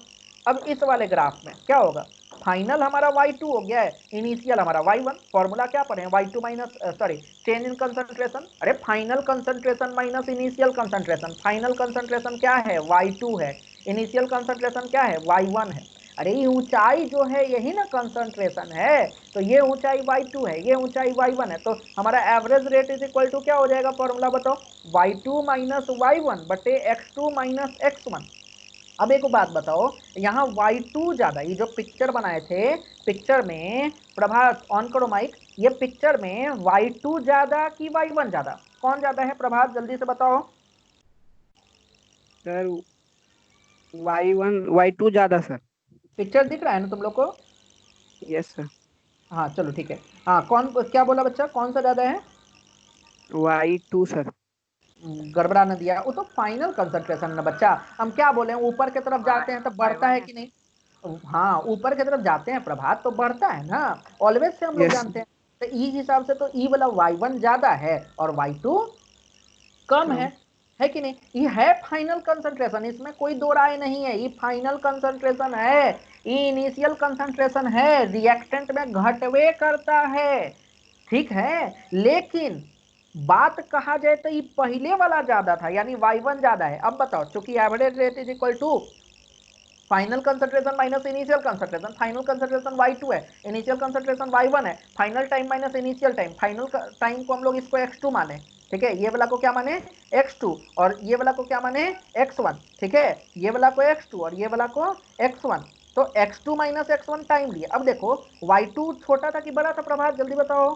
अब इस वाले ग्राफ में क्या होगा, फाइनल हमारा y2 हो गया है, इनिशियल हमारा y1, फॉर्मूला क्या पढ़े, y2 minus sorry change in concentration, अरे final concentration minus initial concentration, final concentration क्या है, y2 है, इनिशियल कंसंट्रेशन क्या है, y1 है। अरे ये ऊंचाई जो है यही ना कंसंट्रेशन है, तो ये ऊंचाई y2 है, ये ऊंचाई y1 है, तो हमारा average rate is equal to क्या हो जाएगा, फॉर्मूला बताओ, y2 माइनस y1 बटे x2 माइनस x1। अब एक बात बताओ, यहाँ y2 ज्यादा, ये जो पिक्चर बनाए थे, पिक्चर में प्रभात ऑन करो माइक, ये पिक्चर में y2 ज्यादा कि y1 ज्यादा, कौन ज्यादा है प्रभात, जल्दी से बताओ। सर y2 ज्यादा सर। पिक्चर दिख रहा है ना तुम लोग को, यस सर। हाँ चलो ठीक है, हाँ कौन क्या बोला बच्चा, कौन सा ज्यादा है, y2 सर। गड़बड़ा न दिया, वो तो फाइनल कंसंट्रेशन ना बच्चा, हम क्या बोले ऊपर की तरफ जाते हैं तो बढ़ता है कि नहीं, हाँ ऊपर की तरफ जाते हैं प्रभात तो बढ़ता है ना, ऑलवेज से हम लोग यस। जानते हैं, तो ई हिसाब से तो ई वाला y1 ज्यादा है और y2 कम है कि नहीं, ये है फाइनल कंसंट्रेशन, इसमें कोई दो राय नहीं है, ये फाइनल कंसंट्रेशन है, ये इनिशियल कंसंट्रेशन है, रिएक्टेंट में घटवे करता है, ठीक है, लेकिन बात कहा जाए तो ये पहले वाला ज्यादा था, यानी y1 ज्यादा है। अब बताओ, चूंकि average rate is equal to final concentration minus initial concentration, final concentration y2 है, इनिशियल कंसंट्रेशन y1 है, final time minus initial time, final time को हम लोग इसको x2 माने, ठीक है, ये वाला को क्या माने x2, और ये वाला को क्या माने x1, ठीक है, ये वाला को x2 और ये वाला को x1, तो x2 माइनस x1 टाइम लिए। अब देखो y2 छोटा था कि बड़ा था प्रभात, जल्दी बताओ।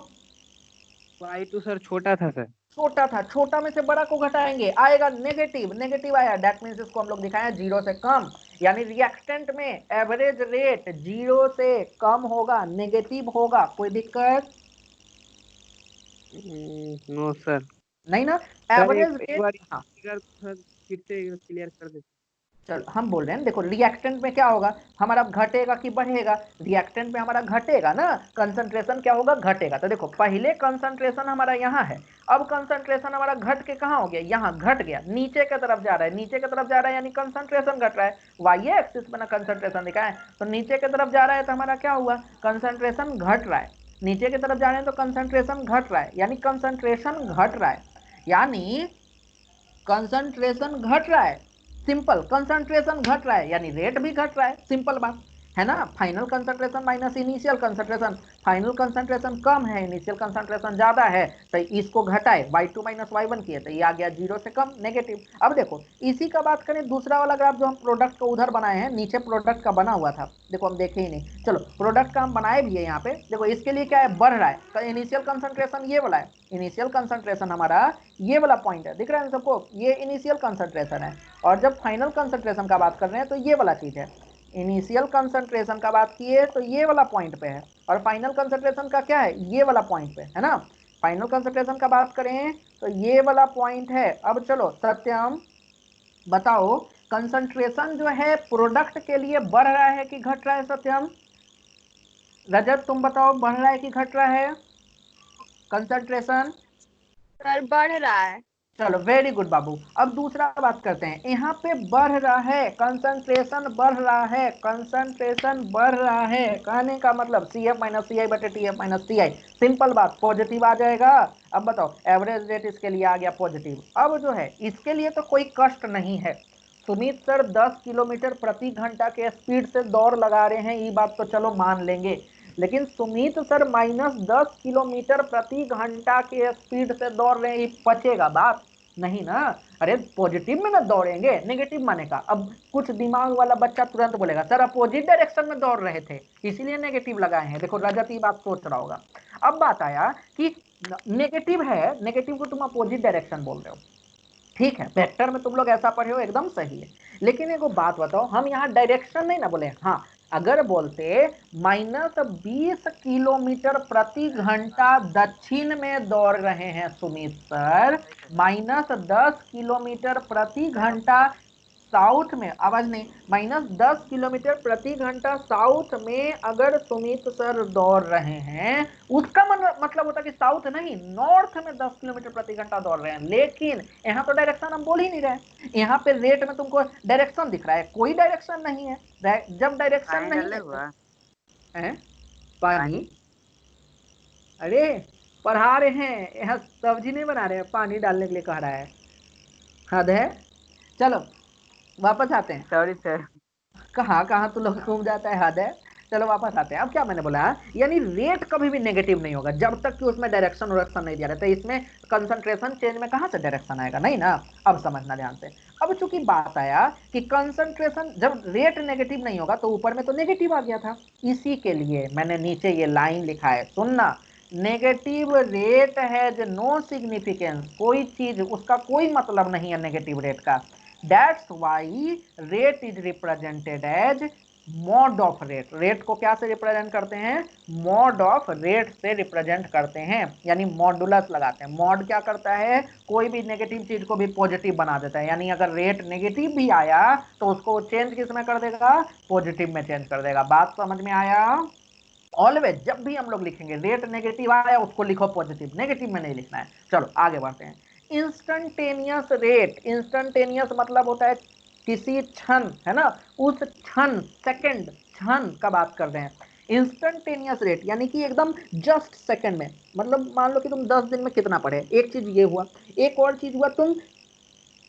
y2 सर छोटा था सर। छोटा था, छोटा में से बड़ा को घटाएंगे, आएगा नेगेटिव, नेगेटिव आया, दैट मींस इसको हम लोग दिखाएं जीरो से कम, यानी रिएक्टेंट में एवरेज रेट जीरो से कम होगा, नेगेटिव होगा, कोई दिक्कत, नो सर। नहीं ना, सर एवरेज एक रेट। बार हाँ फिगर सर फिर से क्लियर कर देते। चलो हम बोल रहे हैं, देखो रिएक्टेंट में क्या होगा हमारा, घटेगा कि बढ़ेगा? रिएक्टेंट में हमारा घटेगा ना, कंसंट्रेशन क्या होगा, घटेगा। तो देखो पहले कंसंट्रेशन हमारा यहाँ है, अब कंसंट्रेशन हमारा घट के कहाँ हो गया, यहाँ घट गया, नीचे की तरफ जा रहा है, नीचे की तरफ जा रहा है यानी कंसंट्रेशन घट रहा है। वाई एक्सिस में ना कंसंट्रेशन दिखा है, तो नीचे की तरफ जा रहा है तो हमारा क्या हुआ, कंसंट्रेशन घट रहा है। नीचे की तरफ जा रहे हैं तो कंसंट्रेशन घट रहा है, यानी कंसंट्रेशन घट रहा है, यानी कंसंट्रेशन घट रहा है। सिंपल, कंसंट्रेशन घट रहा है यानी रेट भी घट रहा है, सिंपल बात है ना। Final concentration minus initial concentration, final concentration कम है, इनिशियल कंसंट्रेशन ज्यादा है, तो इसको घटाए y2 माइनस y1 किए तो ये आ गया 0 से कम, नेगेटिव। अब देखो इसी का बात करें, दूसरा वाला ग्राफ जो हम प्रोडक्ट का उधर बनाए हैं, नीचे प्रोडक्ट का बना हुआ था, देखो हम देखे ही नहीं, चलो प्रोडक्ट का हम बनाए भी है यहाँ पे। देखो इसके लिए क्या है, बढ़ रहा है, इनिशियल कंसंट्रेशन ये वाला है, इनिशियल कंसंट्रेशन हमारा ये वाला पॉइंट है, दिख रहा है सबको, ये इनिशियल कंसंट्रेशन है। और जब फाइनल कंसंट्रेशन का बात कर रहे हैं तो ये वाला चीज है, इनिशियल कंसंट्रेशन का बात किए तो ये वाला पॉइंट पे है, और फाइनल कंसंट्रेशन का क्या है, ये वाला पॉइंट पे है ना। फाइनल कंसंट्रेशन का बात करें तो ये वाला पॉइंट है। अब चलो सत्यम बताओ, कंसंट्रेशन जो है प्रोडक्ट के लिए बढ़ रहा है कि घट रहा है? सत्यम, रजत तुम बताओ, बढ़ रहा है कि घट रहा है कंसंट्रेशन? सर बढ़ रहा है। चलो वेरी गुड बाबू। अब दूसरा बात करते हैं, यहाँ पे बढ़ रहा है, कंसंट्रेशन बढ़ रहा है, कंसंट्रेशन बढ़ रहा है, कहने का मतलब CF माइनस CI बटे TF माइनस TI, सिंपल बात, पॉजिटिव आ जाएगा। अब बताओ एवरेज रेट इसके लिए आ गया पॉजिटिव। अब जो है इसके लिए तो कोई कष्ट नहीं है, सुमित सर 10 किलोमीटर प्रति घंटा के स्पीड से दौड़ लगा रहे हैं, ये बात तो चलो मान लेंगे, लेकिन सुमित सर -10 किलोमीटर प्रति घंटा के स्पीड से दौड़ रहे हैं, ये पचेगा बात नहीं ना। अरे पॉजिटिव में ना दौड़ेंगे, नेगेटिव माने का। अब कुछ दिमाग वाला बच्चा तुरंत बोलेगा सर अपोजिट डायरेक्शन में दौड़ रहे थे इसीलिए नेगेटिव लगाए हैं। देखो रजत ये बात सोच रहा होगा। अब बात आया कि नेगेटिव है, नेगेटिव को तुम अपोजिट डायरेक्शन बोल रहे हो, ठीक है, वेक्टर में तुम लोग ऐसा पढ़े हो एकदम सही है, लेकिन एक बात बताओ, हम यहाँ डायरेक्शन नहीं ना बोले, हाँ अगर बोलते -20 किलोमीटर प्रति घंटा दक्षिण में दौड़ रहे हैं सुमित सर, -10 किलोमीटर प्रति घंटा साउथ में, आवाज नहीं, -10 किलोमीटर प्रति घंटा साउथ में अगर सुमित सर दौड़ रहे हैं, उसका मतलब होता कि साउथ नहीं नॉर्थ में 10 किलोमीटर प्रति घंटा दौड़ रहे हैं, लेकिन यहाँ तो डायरेक्शन हम बोल ही नहीं रहे। यहाँ पे रेट में तुमको डायरेक्शन दिख रहा है, कोई डायरेक्शन नहीं है। जब डायरेक्शन पानी नहीं डाले है हुआ है पानी, अरे पढ़ा रहे हैं, यहाँ सब्जी नहीं बना रहे हैं, पानी डालने के लिए कह रहा है, हद है। चलो वापस आते हैं, सॉरी सर। कहाँ कहाँ तो लोग घूम जाता है, हद है। चलो वापस आते हैं। अब क्या मैंने बोला, यानी रेट कभी भी नेगेटिव नहीं होगा जब तक कि उसमें डायरेक्शन वायरेक्शन नहीं दिया रहता है। इसमें कंसंट्रेशन चेंज में कहाँ से डायरेक्शन आएगा, नहीं ना। अब समझना ध्यान से। अब चूंकि बात आया कि कंसंट्रेशन जब रेट नेगेटिव नहीं होगा तो ऊपर में तो नेगेटिव आ गया था, इसी के लिए मैंने नीचे ये लाइन लिखा है, सुनना, negative rate has no significance, कोई चीज उसका कोई मतलब नहीं है नेगेटिव रेट का। That's why rate is represented as mod of rate। Rate को क्या से रिप्रेजेंट करते हैं, mod of rate से रिप्रेजेंट करते हैं, यानी मॉडुलस लगाते हैं। मॉड क्या करता है, कोई भी नेगेटिव चीज को भी पॉजिटिव बना देता है, यानी अगर रेट नेगेटिव भी आया तो उसको चेंज किस में कर देगा, पॉजिटिव में चेंज कर देगा। बात समझ में आया। ऑलवेज जब भी हम लोग लिखेंगे रेट नेगेटिव आया उसको लिखो पॉजिटिव, नेगेटिव में नहीं लिखना है। चलो आगे बढ़ते हैं। इंस्टेंटेनियस रेट, इंस्टेंटेनियस मतलब होता है किसी क्षण, है ना, उस क्षण, सेकंड, क्षण का बात कर रहे हैं। इंस्टेंटेनियस रेट यानी कि एकदम जस्ट सेकंड में, मतलब मान लो कि तुम 10 दिन में कितना पढ़े, एक चीज ये हुआ। एक और चीज हुआ,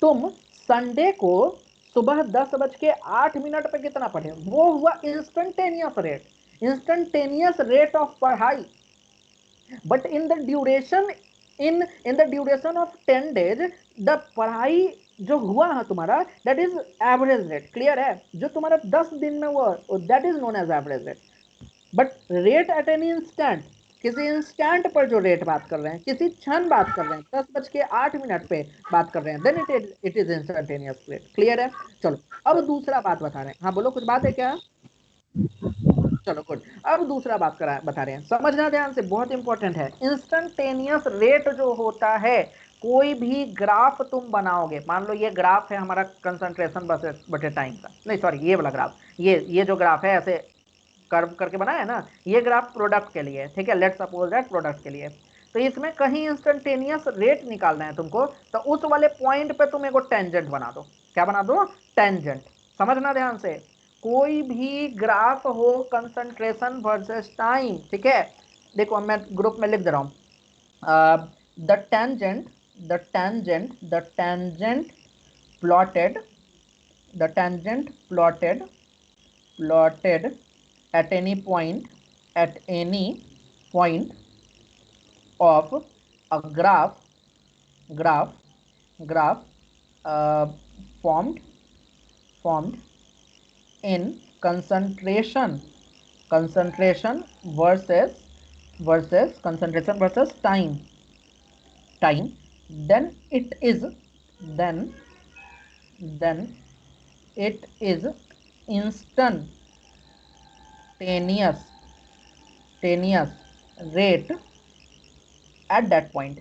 तुम संडे को सुबह 10:08 पे कितना पढ़े, वो हुआ instantaneous rate, instantaneous rate of पढ़ाई। But in the duration in the duration of 10 days, the पढ़ाई जो हुआ है तुम्हारा, that is average rate. Clear है, जो तुम्हारा 10 दिन में हुआ that is known as average rate. But rate at an instant, किसी इंस्टेंट पर जो रेट बात कर रहे हैं, किसी क्षण बात कर रहे हैं, 10:08 पे बात कर रहे हैं, then it is instantaneous rate. Clear है। चलो अब दूसरा बात बता रहे हैं, हाँ बोलो कुछ बात है क्या। चलो गुड। अब दूसरा बता रहे हैं, समझना ध्यान से, बहुत इंपॉर्टेंट है। इंस्टेंटेनियस रेट जो होता है, कोई भी ग्राफ तुम बनाओगे, मान लो ये ग्राफ है हमारा कंसंट्रेशन बटे टाइम का, नहीं सॉरी ये वाला ग्राफ, ये जो ग्राफ है ऐसे कर्व करके बनाया है ना, ये ग्राफ प्रोडक्ट के लिए है, ठीक है, लेट्स सपोज दैट प्रोडक्ट के लिए। तो इसमें कहीं इंस्टेंटेनियस रेट निकालना है तुमको, तो उस वाले पॉइंट पे तुम एक टेंजेंट बना दो। क्या बना दो? टेंजेंट। समझना ध्यान से, कोई भी ग्राफ हो कंसंट्रेशन वर्सेस टाइम, ठीक है, देखो मैं ग्रुप में लिख दे रहा हूं, the tangent plotted at any point of a graph formed in concentration versus time, then it is instantaneous rate at that point,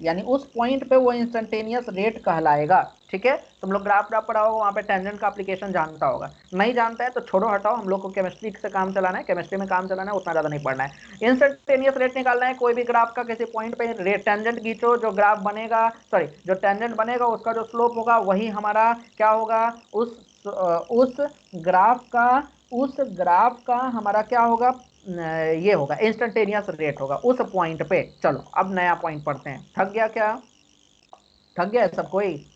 यानी उस पॉइंट पे वो इंस्टेंटेनियस रेट कहलाएगा। ठीक है, तुम लोग ग्राफ पढ़ा होगा, वहां पे टेंजेंट का एप्लीकेशन जानता होगा, नहीं जानता है तो छोड़ो हटाओ, हम लोग को केमिस्ट्री से काम चलाना है, केमिस्ट्री में काम चलाना है, उतना ज्यादा नहीं पढ़ना है। इंस्टेंटेनियस रेट निकालना है, कोई भी ग्राफ का किसी पॉइंट पे रेट टेंजेंट खींचो, जो ग्राफ बनेगा, सॉरी जो टेंजेंट बनेगा उसका जो स्लोप होगा वही हमारा क्या होगा, उस ग्राफ का हमारा क्या होगा, ये होगा इंस्टेंटेनियस रेट होगा उस पॉइंट पे। चलो अब नया पॉइंट पढ़ते हैं। थक गया क्या? थक गया है सब कोई?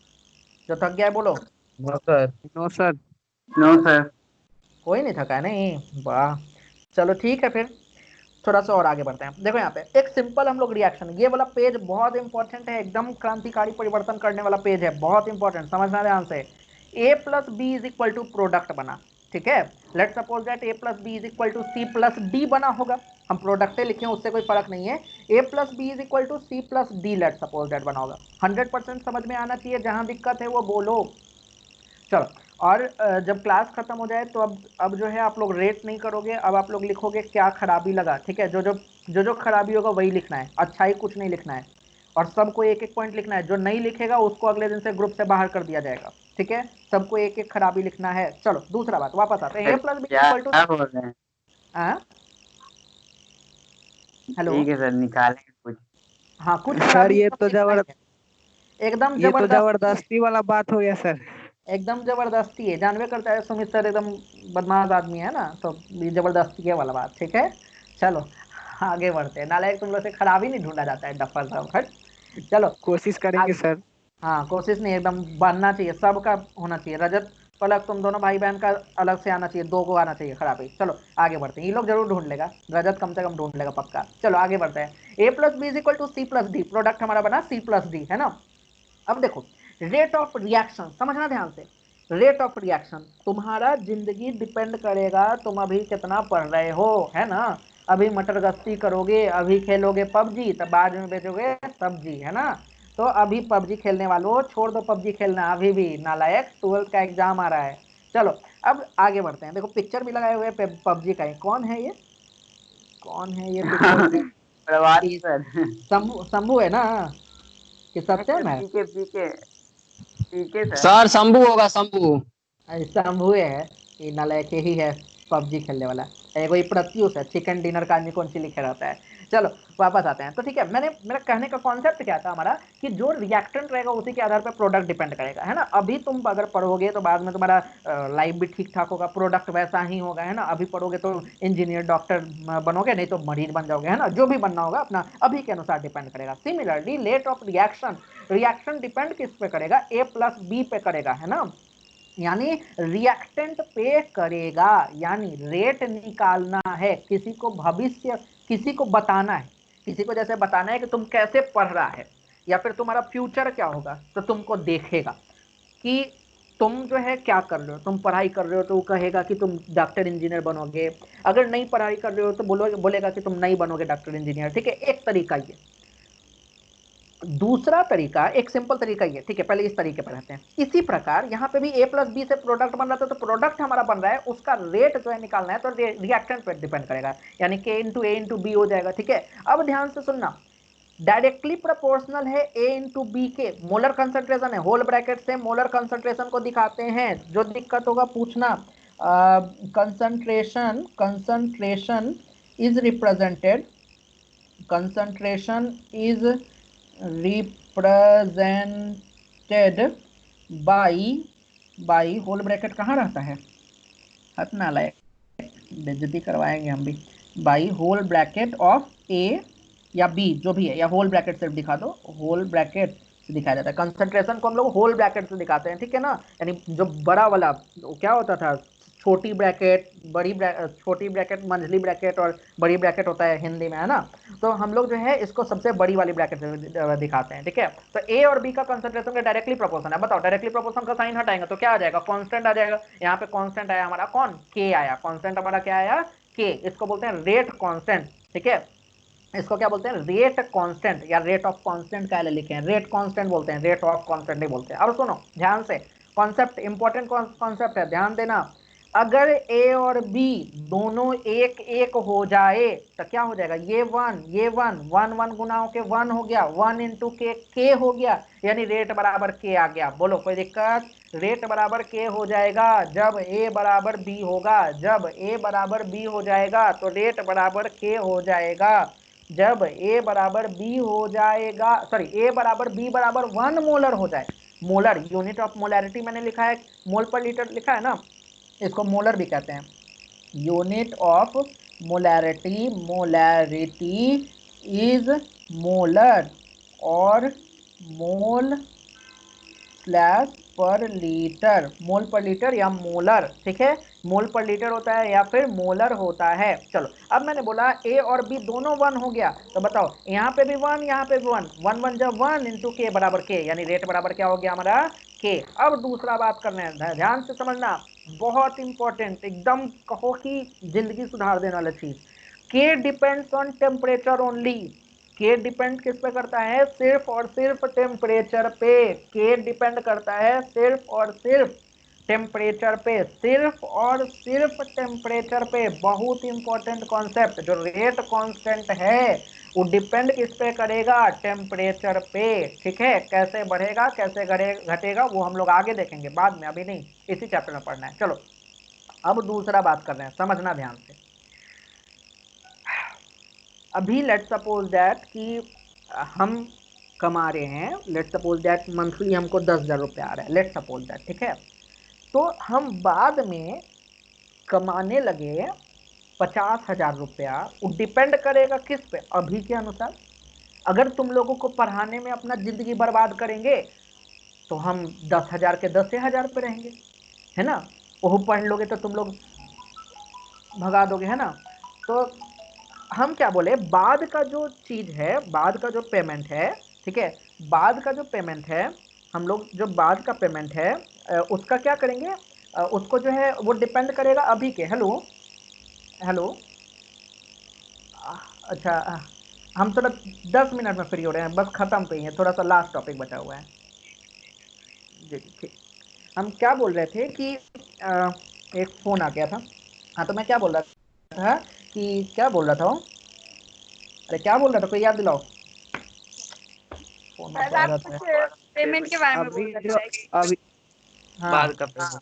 जो थक गया है बोलो। No sir. No sir. No sir. कोई नहीं थका है? नहीं, वाह, चलो ठीक है, फिर थोड़ा सा और आगे बढ़ते हैं। देखो यहाँ पे एक सिंपल हम लोग रिएक्शन, ये वाला पेज बहुत इंपॉर्टेंट है, एकदम क्रांतिकारी परिवर्तन करने वाला पेज है, बहुत इंपॉर्टेंट, समझना ध्यान से। a plus B is equal to product बना, ठीक है, let suppose that a plus B is equal to C plus d बना होगा, हम प्रोडक्ट लिखे हैं उससे कोई फर्क नहीं है। a plus B is equal to C plus d let suppose that बना होगा। 100% समझ में आना चाहिए, जहां दिक्कत है वो बोलो। चलो, और जब क्लास खत्म हो जाए तो अब जो है आप लोग रेट नहीं करोगे, अब आप लोग लिखोगे क्या खराबी लगा, ठीक है, जो खराबी होगा वही लिखना है, अच्छा ही कुछ नहीं लिखना है, और सबको एक एक पॉइंट लिखना है। जो नहीं लिखेगा उसको अगले दिन से ग्रुप से बाहर कर दिया जाएगा, ठीक है, सबको एक एक खराबी लिखना है। चलो दूसरा बात, वापस आते हैं। a plus b equal to, क्या बोल रहे हैं? हेलो, ठीक है सर, निकालेंगे कुछ। हाँ कुछ सर खराबी ये तो एकदम ये तो जबरदस्त, जबरदस्ती वाला बात हो गया सर। एकदम जबरदस्ती है, जानवे करता है सुमित सर एकदम बदमाश आदमी है ना, तो ये जबरदस्ती है वाला बात, ठीक है। चलो आगे बढ़ते हैं, नालायक तुम लोग से खराबी नहीं ढूंढा जाता है, डफर सब, हट। चलो कोशिश करेंगे सर। हाँ कोशिश नहीं, एकदम बनना चाहिए, सबका होना चाहिए। रजत पलक तुम दोनों भाई बहन का अलग से आना चाहिए, 2 को आना चाहिए खराबी। चलो आगे बढ़ते हैं, ये लोग जरूर ढूंढ लेगा, रजत कम से कम ढूंढ लेगा पक्का। चलो आगे बढ़ते हैं। a plus B is equal to C plus d, product हमारा बना सी प्लस डी, है ना। अब देखो रेट ऑफ रिएक्शन, समझना ध्यान से, रेट ऑफ रिएक्शन तुम्हारा जिंदगी डिपेंड करेगा तुम अभी कितना पढ़ रहे हो, है ना। अभी मटर गश्ती करोगे, अभी खेलोगे पबजी, तब बाद में बेचोगे सब्जी, है ना। तो अभी पबजी खेलने वालों छोड़ दो पबजी खेलना, अभी भी नालायक, 12th का एग्जाम आ रहा है। चलो अब आगे बढ़ते हैं, देखो पिक्चर भी लगाए हुए पबजी का, कौन है ये, कौन है ये पिक्चर? प्रभात सर। शंभू है ना, कि सत्यम है? पीके पीके पीके सर। सर शंभू होगा, शंभू। शंभू है, ये नालायक ही है पबजी खेलने वाला। एगो ये प्रत्युष है, चिकन डिनर का आदमी कौन सी लिखे रहता है। चलो वापस आते हैं, तो ठीक है, मेरा कहने का कॉन्सेप्ट क्या था हमारा, कि जो रिएक्टेंट रहेगा उसी के आधार पर प्रोडक्ट डिपेंड करेगा, है ना। अभी तुम अगर पढ़ोगे तो बाद में तुम्हारा लाइफ भी ठीक ठाक होगा, प्रोडक्ट वैसा ही होगा, है ना। अभी पढ़ोगे तो इंजीनियर डॉक्टर बनोगे, नहीं तो मरीज बन जाओगे, है ना। जो भी बनना होगा अपना अभी के अनुसार डिपेंड करेगा। Similarly rate of reaction depend किस पे करेगा, a प्लस बी पे करेगा, है ना, यानी रिएक्टेंट पे करेगा, यानी रेट निकालना है, किसी को भविष्य, किसी को बताना है, किसी को जैसे बताना है कि तुम कैसे पढ़ रहा है, या फिर तुम्हारा फ्यूचर क्या होगा, तो तुमको देखेगा कि तुम जो है क्या कर रहे हो, तुम पढ़ाई कर रहे हो तो वो कहेगा कि तुम डॉक्टर इंजीनियर बनोगे, अगर नहीं पढ़ाई कर रहे हो तो बोलेगा कि तुम नहीं बनोगे डॉक्टर इंजीनियर, ठीक है, एक तरीका ये। दूसरा तरीका, एक सिंपल तरीका ये, ठीक है, पहले इस तरीके पर रहते हैं। इसी प्रकार यहाँ पे भी a प्लस बी से प्रोडक्ट बन रहा था, तो प्रोडक्ट हमारा बन रहा है, उसका रेट जो है निकालना है, तो रिएक्टेंट पर डिपेंड करेगा, यानी k into a into b हो जाएगा। ठीक है, अब ध्यान से सुनना, डायरेक्टली प्रोपोर्शनल है a इंटू बी के, मोलर कंसंट्रेशन है, होल ब्रैकेट से मोलर कंसंट्रेशन को दिखाते हैं, जो दिक्कत होगा पूछना। Concentration is represented, concentration is represented by whole bracket कहाँ रहता है, हट ना लायक, बेइज्जती करवाएंगे हम भी, बाई होल ब्रैकेट ऑफ ए या बी जो भी है, या होल ब्रैकेट सिर्फ दिखा दो, होल ब्रैकेट से दिखाया जाता है। कंसंट्रेशन को हम लोग होल ब्रैकेट से दिखाते हैं, ठीक है ना, यानी जो बड़ा वाला क्या होता था, छोटी ब्रैकेट, छोटी ब्रैकेट, मंझली ब्रैकेट और बड़ी ब्रैकेट होता है हिंदी में, है ना, तो हम लोग जो है इसको सबसे बड़ी वाली ब्रैकेट से दिखाते हैं। ठीक है, तो ए और बी का कंसंट्रेशन का डायरेक्टली प्रोपोर्शन है। बताओ, डायरेक्टली प्रोपोर्शन का साइन हटाएंगे तो क्या आ जाएगा, कांस्टेंट आ जाएगा। यहाँ पे कांस्टेंट आया हमारा, कौन, के आया, कांस्टेंट हमारा क्या आया, के, इसको बोलते हैं रेट कांस्टेंट। ठीक है, इसको क्या बोलते हैं, रेट कांस्टेंट, या रेट ऑफ कांस्टेंट का लिखे हैं, रेट कांस्टेंट बोलते हैं, रेट ऑफ कांस्टेंट नहीं बोलते हैं। अब सुनो ध्यान से, कॉन्सेप्ट इंपॉर्टेंट कॉन्सेप्ट है, ध्यान देना। अगर ए और बी दोनों एक एक हो जाए तो क्या हो जाएगा, ये वन, ये वन, वन वन गुना होके वन हो गया, वन इंटू के हो गया, यानी रेट बराबर के आ गया। बोलो कोई दिक्कत, रेट बराबर के हो जाएगा जब ए बराबर बी होगा, जब ए बराबर बी हो जाएगा तो रेट बराबर के हो जाएगा, जब ए बराबर बी हो जाएगा, सॉरी ए बराबर बी बराबर 1 मोलर हो जाए। मोलर यूनिट ऑफ मोलैरिटी मैंने लिखा है, मोल पर लीटर लिखा है ना, इसको मोलर भी कहते हैं, unit of molarity, molarity is molar और मोल स्लैश पर लीटर, मोल पर लीटर या मोलर। ठीक है, मोल पर लीटर होता है या फिर मोलर होता है। चलो अब मैंने बोला ए और बी दोनों 1 हो गया, तो बताओ यहाँ पे भी 1, यहाँ पे भी 1, 1 1 जब 1 इंटू के बराबर के, यानी रेट बराबर क्या हो गया हमारा, के। अब दूसरा बात करना है, ध्यान से समझना, बहुत इंपॉर्टेंट, एकदम कहो कि जिंदगी सुधार देने वाला चीज, के डिपेंड्स ऑन टेम्परेचर ओनली। के डिपेंड किस पे करता है, सिर्फ और सिर्फ टेम्परेचर पे। के डिपेंड करता है सिर्फ और सिर्फ टेम्परेचर पे, सिर्फ और सिर्फ टेम्परेचर पे। बहुत इंपॉर्टेंट कॉन्सेप्ट, जो रेट कांस्टेंट है वो डिपेंड किस पे करेगा, टेम्परेचर पे। ठीक है, कैसे बढ़ेगा कैसे घटेगा वो हम लोग आगे देखेंगे, बाद में, अभी नहीं, इसी चैप्टर में पढ़ना है। चलो अब दूसरा बात कर रहे हैं, समझना ध्यान से। अभी लेट सपोज दैट कि हम कमा रहे हैं, लेट सपोज दैट मंथली हमको 10,000 रुपये आ रहा है, लेट सपोज दैट, ठीक है, तो हम बाद में कमाने लगे 50,000 रुपया। वो डिपेंड करेगा किस पे, अभी के अनुसार। अगर तुम लोगों को पढ़ाने में अपना जिंदगी बर्बाद करेंगे तो हम 10,000 के 10,000 पे रहेंगे, है ना, वो पढ़ लोगे तो तुम लोग भगा दोगे, है ना। तो हम क्या बोले, बाद का जो चीज है, बाद का जो पेमेंट है, ठीक है, बाद का जो पेमेंट है, हम लोग जो बाद का पेमेंट है उसका क्या करेंगे, उसको जो है वो डिपेंड करेगा अभी के। हेलो हेलो, अच्छा, हम थोड़ा 10 मिनट में फ्री हो रहे हैं, बस खत्म पे ही है, थोड़ा सा लास्ट टॉपिक बचा हुआ है जी। ठीक, हम क्या बोल रहे थे कि एक फोन आ गया था। हाँ, तो मैं क्या बोल रहा था कि क्या बोल रहा था, अरे क्या बोल रहा था, कोई याद दिलाओ। फोन सर आप कुछ पेमेंट के बारे में बोल रहे थे। अभी हाँ, बाद का पेमेंट।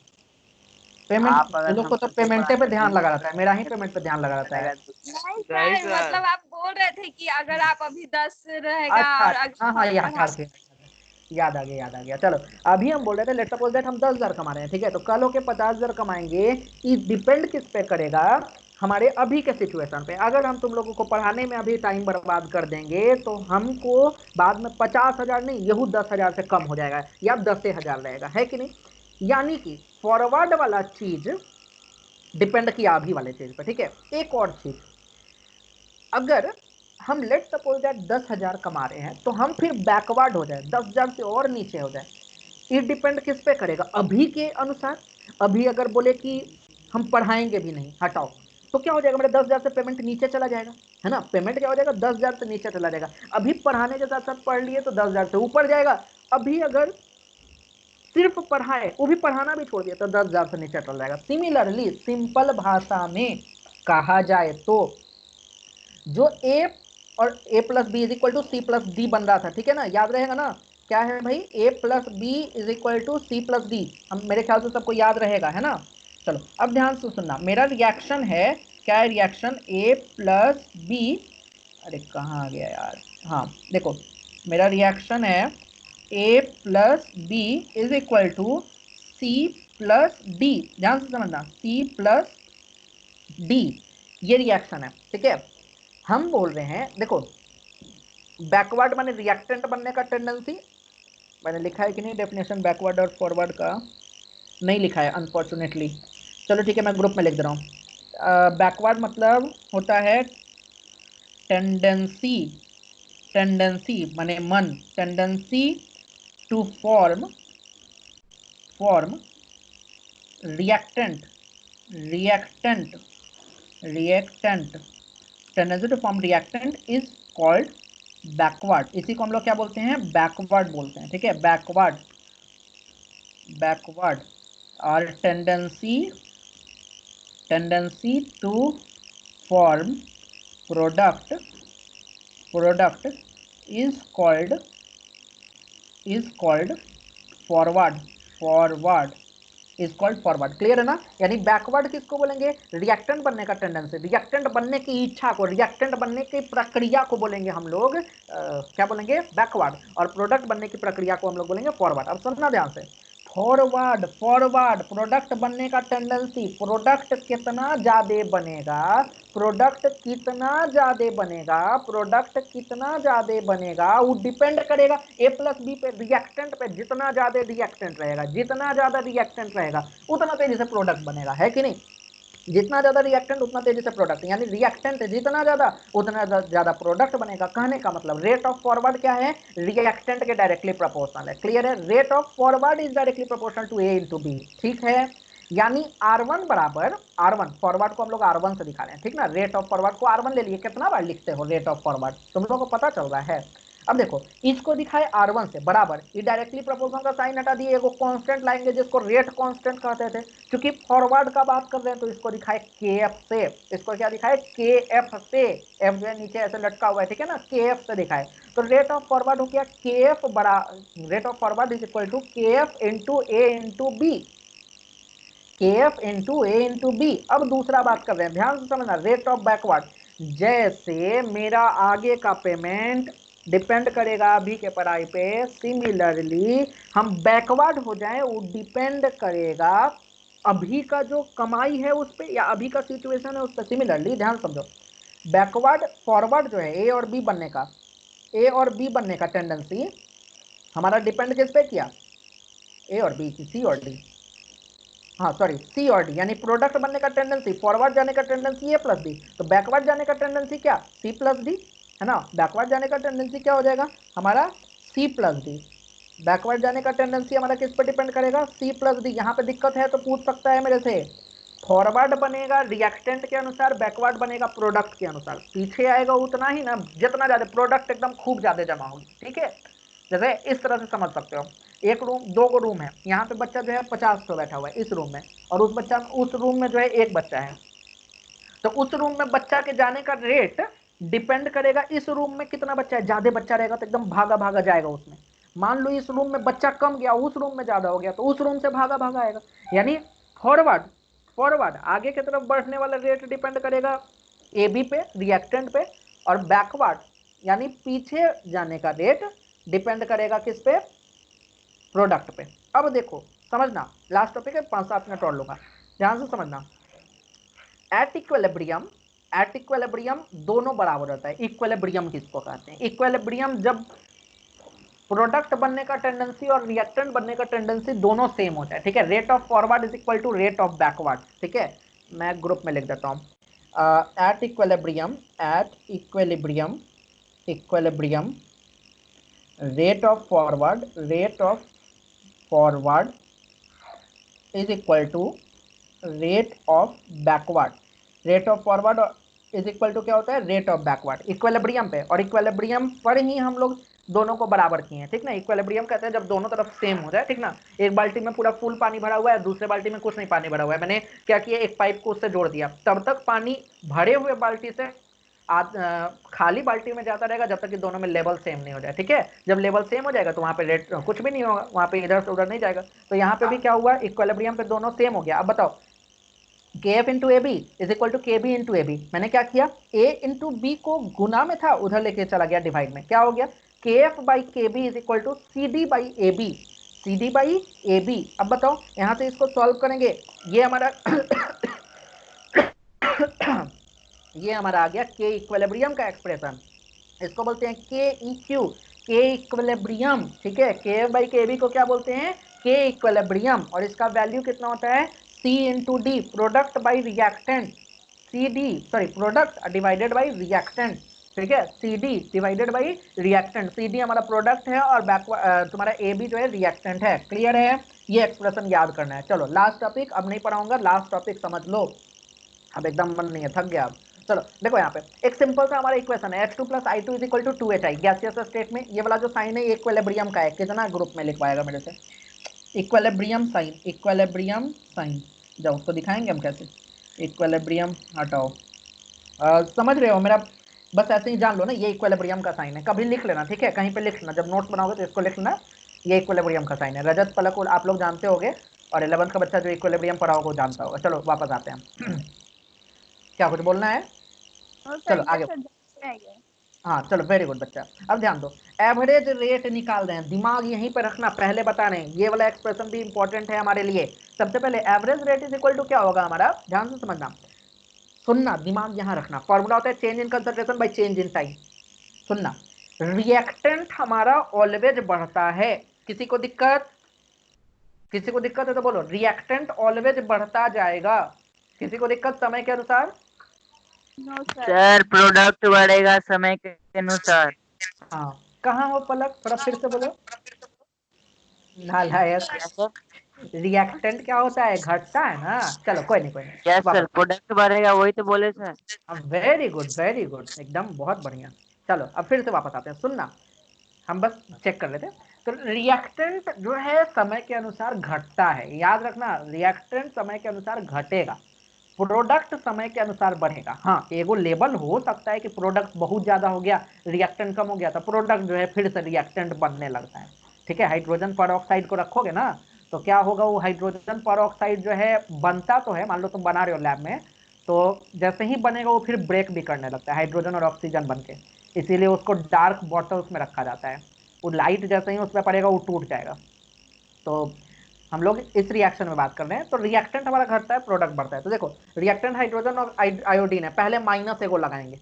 पेमेंट, आप अगर इन लोग को तो हमसे पेमेंटे पे ध्यान बात लगा रहता है, मेरा ही पेमेंट पे ध्यान लगा रहता है। नहीं सर, मतलब आप बोल रहे थे कि अगर आप अभी 10 रहेगा अच्छा, और हाँ हाँ, याद आ गया। चलो अभी हम बोल रहे थे, लेट्स सपोज दैट हम 10,000 कमा रहे हैं, ठीक है, तो कल होके 50,000 कमाएंगे। ये डिपेंड किस पे करेगा, हमारे अभी के सिचुएशन पे। अगर हम तुम लोगों को पढ़ाने में अभी टाइम बर्बाद कर देंगे तो हमको बाद में 50,000 नहीं, यहू 10,000 से कम हो जाएगा, या 10,000 रहेगा, है कि नहीं। यानी कि फॉरवर्ड वाला चीज डिपेंड किया अभी वाले चीज पे, ठीक है। एक और चीज, अगर हम लेट सपोज दैट 10,000 कमा रहे हैं तो हम फिर बैकवर्ड हो जाए, 10,000 से और नीचे हो जाए, ये डिपेंड किस पे करेगा, अभी के अनुसार। अभी अगर बोले कि हम पढ़ाएंगे भी नहीं, हटाओ, तो क्या हो जाएगा, मेरा 10,000 से पेमेंट नीचे चला जाएगा, है ना। पेमेंट क्या हो जाएगा, 10,000 से नीचे चला जाएगा। अभी पढ़ाने के साथ साथ पढ़ लिए तो 10,000 से ऊपर जाएगा। अभी अगर सिर्फ पढ़ाए, वो भी पढ़ाना भी छोड़ दिया तो 10,000 से नीचे चल जाएगा। सिमिलरली सिंपल भाषा में कहा जाए तो जो ए और A plus B is equal to C plus D बन रहा था, ठीक है ना, याद रहेगा ना, क्या है भाई, A plus B is equal to C plus D, हम मेरे ख्याल से सबको याद रहेगा, है ना। चलो अब ध्यान से सुनना, मेरा रिएक्शन है, क्या है रिएक्शन, ए प्लस बी, अरे कहाँ आ गया यार, हाँ देखो मेरा रिएक्शन है A plus B is equal to C plus D, ध्यान से समझना, सी प्लस डी, ये रिएक्शन है, ठीक है। हम बोल रहे हैं देखो, बैकवर्ड माने रिएक्टेंट बनने का टेंडेंसी, मैंने लिखा है कि नहीं डेफिनेशन बैकवर्ड और फॉरवर्ड का, नहीं लिखा है अनफॉर्चुनेटली, चलो ठीक है मैं ग्रुप में लिख दे रहा हूँ। बैकवर्ड मतलब होता है टेंडेंसी, टेंडेंसी माने मन, tendency to form reactant, reactant, reactant, tendency to form reactant is called backward, इसी को हम लोग क्या बोलते हैं, बैकवर्ड बोलते हैं, ठीक है, बैकवर्ड, बैकवर्ड। और tendency, tendency to form product, product is called forward, forward is called forward, clear है ना। यानी बैकवर्ड किसको बोलेंगे, रिएक्टेंट बनने का टेंडेंसी, रिएक्टेंट बनने की इच्छा को, रिएक्टेंट बनने की प्रक्रिया को बोलेंगे हम लोग क्या बोलेंगे, बैकवर्ड, और प्रोडक्ट बनने की प्रक्रिया को हम लोग बोलेंगे फॉरवर्ड। अब सुनना ध्यान से, फॉरवर्ड, फॉरवर्ड प्रोडक्ट बनने का टेंडेंसी, प्रोडक्ट कितना ज्यादा बनेगा, प्रोडक्ट कितना ज्यादा बनेगा, प्रोडक्ट कितना ज्यादा बनेगा, वो डिपेंड करेगा ए प्लस बी पे, रिएक्टेंट पे, जितना ज्यादा रिएक्टेंट रहेगा, जितना ज्यादा रिएक्टेंट रहेगा उतना तेजी से प्रोडक्ट बनेगा, है कि नहीं, जितना ज्यादा रिएक्टेंट उतना तेजी से प्रोडक्ट, यानी रिएक्टेंट जितना ज्यादा उतना ज्यादा प्रोडक्ट बनेगा। कहने का मतलब रेट ऑफ फॉरवर्ड क्या है, रिएक्टेंट के डायरेक्टली प्रोपोर्शनल है, क्लियर है, rate of forward is directly proportional to a into b, ठीक है। यानी R1 बराबर R1, फॉरवर्ड को हम लोग R1 से दिखा रहे हैं, ठीक ना, रेट ऑफ फॉरवर्ड को R1 ले लिए, कितना बार लिखते हो रेट ऑफ फॉरवर्ड, तुम लोगों को पता चल रहा है। अब देखो इसको दिखाए R1 से बराबर, ये डायरेक्टली प्रोपोर्शनल का साइन हटा दिए, एगो कांस्टेंट लाएंगे जिसको रेट कांस्टेंट कहते थे, क्योंकि फॉरवर्ड का बात कर रहे हैं तो इसको दिखाए KF से, इसको क्या दिखाए, KF से, F जो है नीचे ऐसे लटका हुआ है, ठीक है ना, KF से दिखाए, तो रेट ऑफ फॉरवर्ड हो गया KF बड़ा, rate of forward is equal to KF into A into B, KF into A into B। अब दूसरा बात कर रहे हैं, ध्यान से समझना, रेट ऑफ बैकवर्ड, जैसे मेरा आगे का पेमेंट डिपेंड करेगा अभी के पढ़ाई पे, सिमिलरली हम बैकवर्ड हो जाए वो डिपेंड करेगा अभी का जो कमाई है उस पर, या अभी का सिचुएशन है उस पर। सिमिलरली ध्यान समझो, बैकवर्ड फॉरवर्ड जो है ए और बी बनने का, ए और बी बनने का टेंडेंसी हमारा डिपेंड किस पे किया, ए और बी की, सी और डी, हाँ सॉरी सी और डी, यानी प्रोडक्ट बनने का टेंडेंसी, फॉरवर्ड जाने का टेंडेंसी ए प्लस बी, तो बैकवर्ड जाने का टेंडेंसी क्या, सी प्लस डी, है ना, बैकवर्ड जाने का टेंडेंसी क्या हो जाएगा हमारा सी प्लस डी, बैकवर्ड जाने का टेंडेंसी हमारा किस पर डिपेंड करेगा, सी प्लस डी। यहाँ पे दिक्कत है तो पूछ सकता है मेरे से, फॉरवर्ड बनेगा रिएक्टेंट के अनुसार, बैकवर्ड बनेगा प्रोडक्ट के अनुसार, पीछे आएगा उतना ही ना, जितना ज्यादा प्रोडक्ट एकदम खूब ज्यादा जमा होगी, ठीक है। जैसे इस तरह से समझ सकते हो, एक रूम, दो को रूम है, यहाँ पे बच्चा जो है 50 पे बैठा हुआ है इस रूम में, और उस रूम में जो है एक बच्चा है, तो उस रूम में बच्चा के जाने का रेट डिपेंड करेगा इस रूम में कितना बच्चा है, ज्यादा बच्चा रहेगा तो एकदम भागा भागा जाएगा उसमें, मान लो इस रूम में बच्चा कम गया, उस रूम में ज्यादा हो गया तो उस रूम से भागा भागा आएगा। यानी फॉरवर्ड, फॉरवर्ड आगे की तरफ बढ़ने वाला रेट डिपेंड करेगा ए बी पे, रिएक्टेंट पे, और बैकवर्ड यानी पीछे जाने का रेट डिपेंड करेगा किस पे, प्रोडक्ट पे। अब देखो समझना, लास्ट टॉपिक है, 5-7 मिनट और लूंगा, ध्यान से समझना, एट इक्विलिब्रियम, एट इक्विलिब्रियम दोनों बराबर होता है, इक्विलिब्रियम किसको कहते हैं, इक्विलिब्रियम जब प्रोडक्ट बनने का टेंडेंसी और रिएक्टेंट बनने का टेंडेंसी दोनों सेम होता है, ठीक है, rate of forward is equal to rate of backward, ठीक है, मैं ग्रुप में लिख देता हूं, at equilibrium, at equilibrium, equilibrium rate of forward is equal to rate of backward, rate of forward is equal to क्या होता है, रेट ऑफ बैकवर्ड, इक्विलिब्रियम पे, और इक्विलिब्रियम पर ही हम लोग दोनों को बराबर किए हैं, ठीक ना। इक्विलिब्रियम कहते हैं जब दोनों तरफ सेम हो जाए, ठीक ना। एक बाल्टी में पूरा फुल पानी भरा हुआ है, दूसरे बाल्टी में कुछ नहीं पानी भरा हुआ है, मैंने क्या किया, एक पाइप को उससे जोड़ दिया, तब तक पानी भरे हुए बाल्टी से खाली बाल्टी में जाता रहेगा जब तक कि दोनों में लेवल सेम नहीं हो जाए, ठीक है। जब लेवल सेम हो जाएगा तो वहां पे रेट कुछ भी नहीं होगा, वहां पे इधर से उधर नहीं जाएगा। तो यहाँ पे भी क्या हुआ, इक्विलिब्रियम पे दोनों सेम हो गया। अब बताओ KF into a b is equal to k b into a b, मैंने क्या किया, A इंटू बी को गुना में था, उधर लेके चला गया डिवाइड में, क्या हो गया, KF by k b is equal to c d by a b, c d by a b. अब बताओ यहाँ से इसको सॉल्व करेंगे, ये हमारा ये हमारा आ गया के इक्विलिब्रियम का एक्सप्रेशन, इसको बोलते हैं के ई क्यू, के इक्विलिब्रियम, ठीक है। के बाई के बी को क्या बोलते हैं, के इक्विलिब्रियम, और इसका वैल्यू कितना होता है, C into D, product by reactant, C D sorry product divided by reactant, ठीक है, C D divided by reactant, C D हमारा प्रोडक्ट है और तुम्हारा ए बी जो है रिएक्टेंट है। क्लियर है, ये एक्सप्रेशन याद करना है। चलो लास्ट टॉपिक, अब नहीं पढ़ाऊंगा, लास्ट टॉपिक समझ लो, अब एकदम मन नहीं है, थक गया अब। चलो देखो यहाँ पे एक सिंपल सा हमारा इक्वेशन है, H2 plus I2 is equal to 2HI, gaseous state में ये वाला जो साइन है ये इक्विलिब्रियम का है, कितना ग्रुप में लिखवाएगा मेरे से, इक्विलिब्रियम साइन, इक्विलिब्रियम साइन, जाओ उसको दिखाएंगे हम कैसे, इक्विलिब्रियम हटाओ, समझ रहे हो मेरा, बस ऐसे ही जान लो ना, ये इक्विलिब्रियम का साइन है, कभी लिख लेना, ठीक है, कहीं पे लिख लेना, जब नोट्स बनाओगे तो इसको लिख लेना, ये इक्विलिब्रियम का साइन है। रजत पलक आप लोग जानते होगे, और 11th का बच्चा जो इक्विलिब्रियम पढ़ा होगा वो जानता होगा। चलो वापस आते हैं क्या कुछ बोलना है, चलो आगे, हाँ चलो वेरी गुड बच्चा। अब ध्यान दो, एवरेज रेट निकाल रहे हैं, दिमाग यहीं पर रखना, पहले बता रहे हैं, ये वाला एक्सप्रेशन भी इंपॉर्टेंट है हमारे लिए। सबसे पहले average rate is equal to क्या होगा हमारा, ध्यान से समझना, सुनना, दिमाग यहाँ रखना, फॉर्मूला होता है change in concentration by change in time. सुनना, रिएक्टेंट हमारा ऑलवेज बढ़ता है, किसी को दिक्कत, किसी को दिक्कत है तो बोलो, रिएक्टेंट ऑलवेज बढ़ता जाएगा, किसी को दिक्कत समय के अनुसार, सर प्रोडक्ट बढ़ेगा समय के अनुसार। हाँ कहाँ हो पलक, थोड़ा फिर से बोलो, नालायक, रिएक्टेंट क्या होता है, घटता है ना, चलो कोई नहीं कोई नहीं, यस सर, प्रोडक्ट बढ़ेगा वही तो बोले सर। वेरी गुड एकदम बहुत बढ़िया। चलो अब फिर से वापस आते हैं, सुनना, हम बस चेक कर लेते हैं। तो रिएक्टेंट जो है समय के अनुसार घटता है, याद रखना, रिएक्टेंट समय के अनुसार घटेगा, प्रोडक्ट समय के अनुसार बढ़ेगा। हाँ एगो लेवल हो सकता है कि प्रोडक्ट बहुत ज्यादा हो गया, रिएक्टेंट कम हो गया, तो प्रोडक्ट जो है फिर से रिएक्टेंट बनने लगता है, ठीक है। हाइड्रोजन परऑक्साइड को रखोगे ना तो क्या होगा, वो हाइड्रोजन परऑक्साइड जो है बनता तो है, मान लो तुम बना रहे हो लैब में, तो जैसे ही बनेगा वो फिर ब्रेक भी करने लगता है, हाइड्रोजन और ऑक्सीजन बनके, इसीलिए उसको डार्क बॉटल्स में रखा जाता है, वो लाइट जैसे ही उस पर पड़ेगा वो टूट जाएगा। तो हम लोग इस रिएक्शन में बात कर रहे हैं, तो रिएक्टेंट हमारा घटता है, प्रोडक्ट बढ़ता है। तो देखो रिएक्टेंट हाइड्रोजन और आयोडीन है, पहले माइनस एगो लगाएंगे,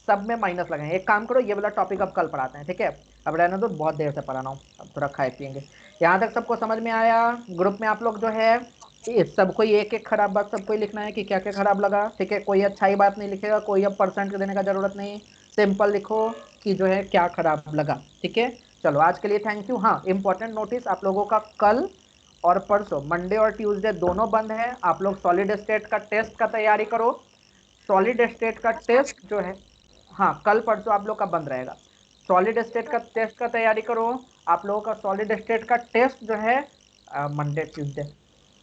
सब में माइनस लगाएंगे। एक काम करो, ये वाला टॉपिक अब कल पढ़ाते हैं, ठीक है, अब रहने दो, बहुत देर से पढ़ाना हूँ, अब थोड़ा खाए पियेंगे। यहाँ तक सबको समझ में आया, ग्रुप में आप लोग जो है सबको एक एक खराब बात सबको ही लिखना है कि क्या क्या खराब लगा, ठीक है, कोई अच्छाई बात नहीं लिखेगा, कोई अब परसेंट देने का जरूरत नहीं, सिंपल लिखो कि जो है क्या खराब लगा, ठीक है। चलो आज के लिए थैंक यू। हाँ इंपॉर्टेंट नोटिस, आप लोगों का कल और परसों मंडे और ट्यूसडे दोनों बंद है, आप लोग सॉलिड स्टेट का टेस्ट का तैयारी करो, सॉलिड स्टेट का टेस्ट जो है, हाँ कल परसों आप लोग का बंद रहेगा, सॉलिड स्टेट का टेस्ट का तैयारी करो, आप लोगों का सॉलिड स्टेट का टेस्ट जो है मंडे ट्यूसडे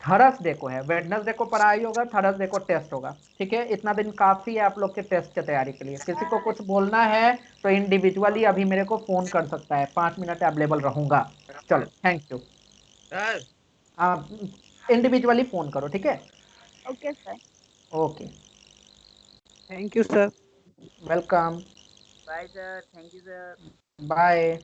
थर्सडे को है, वेडनेसडे को पढ़ाई होगा, थर्सडे को टेस्ट होगा, ठीक है। इतना दिन काफी है आप लोग के टेस्ट की तैयारी के लिए। किसी को कुछ बोलना है तो इंडिविजुअली अभी मेरे को फोन कर सकता है, 5 मिनट अवेलेबल रहूंगा। चलो थैंक यू, आप इंडिविजुअली फोन करो, ठीक है। Okay sir. Okay thank you sir. Welcome, bye sir, thank you sir. Bye.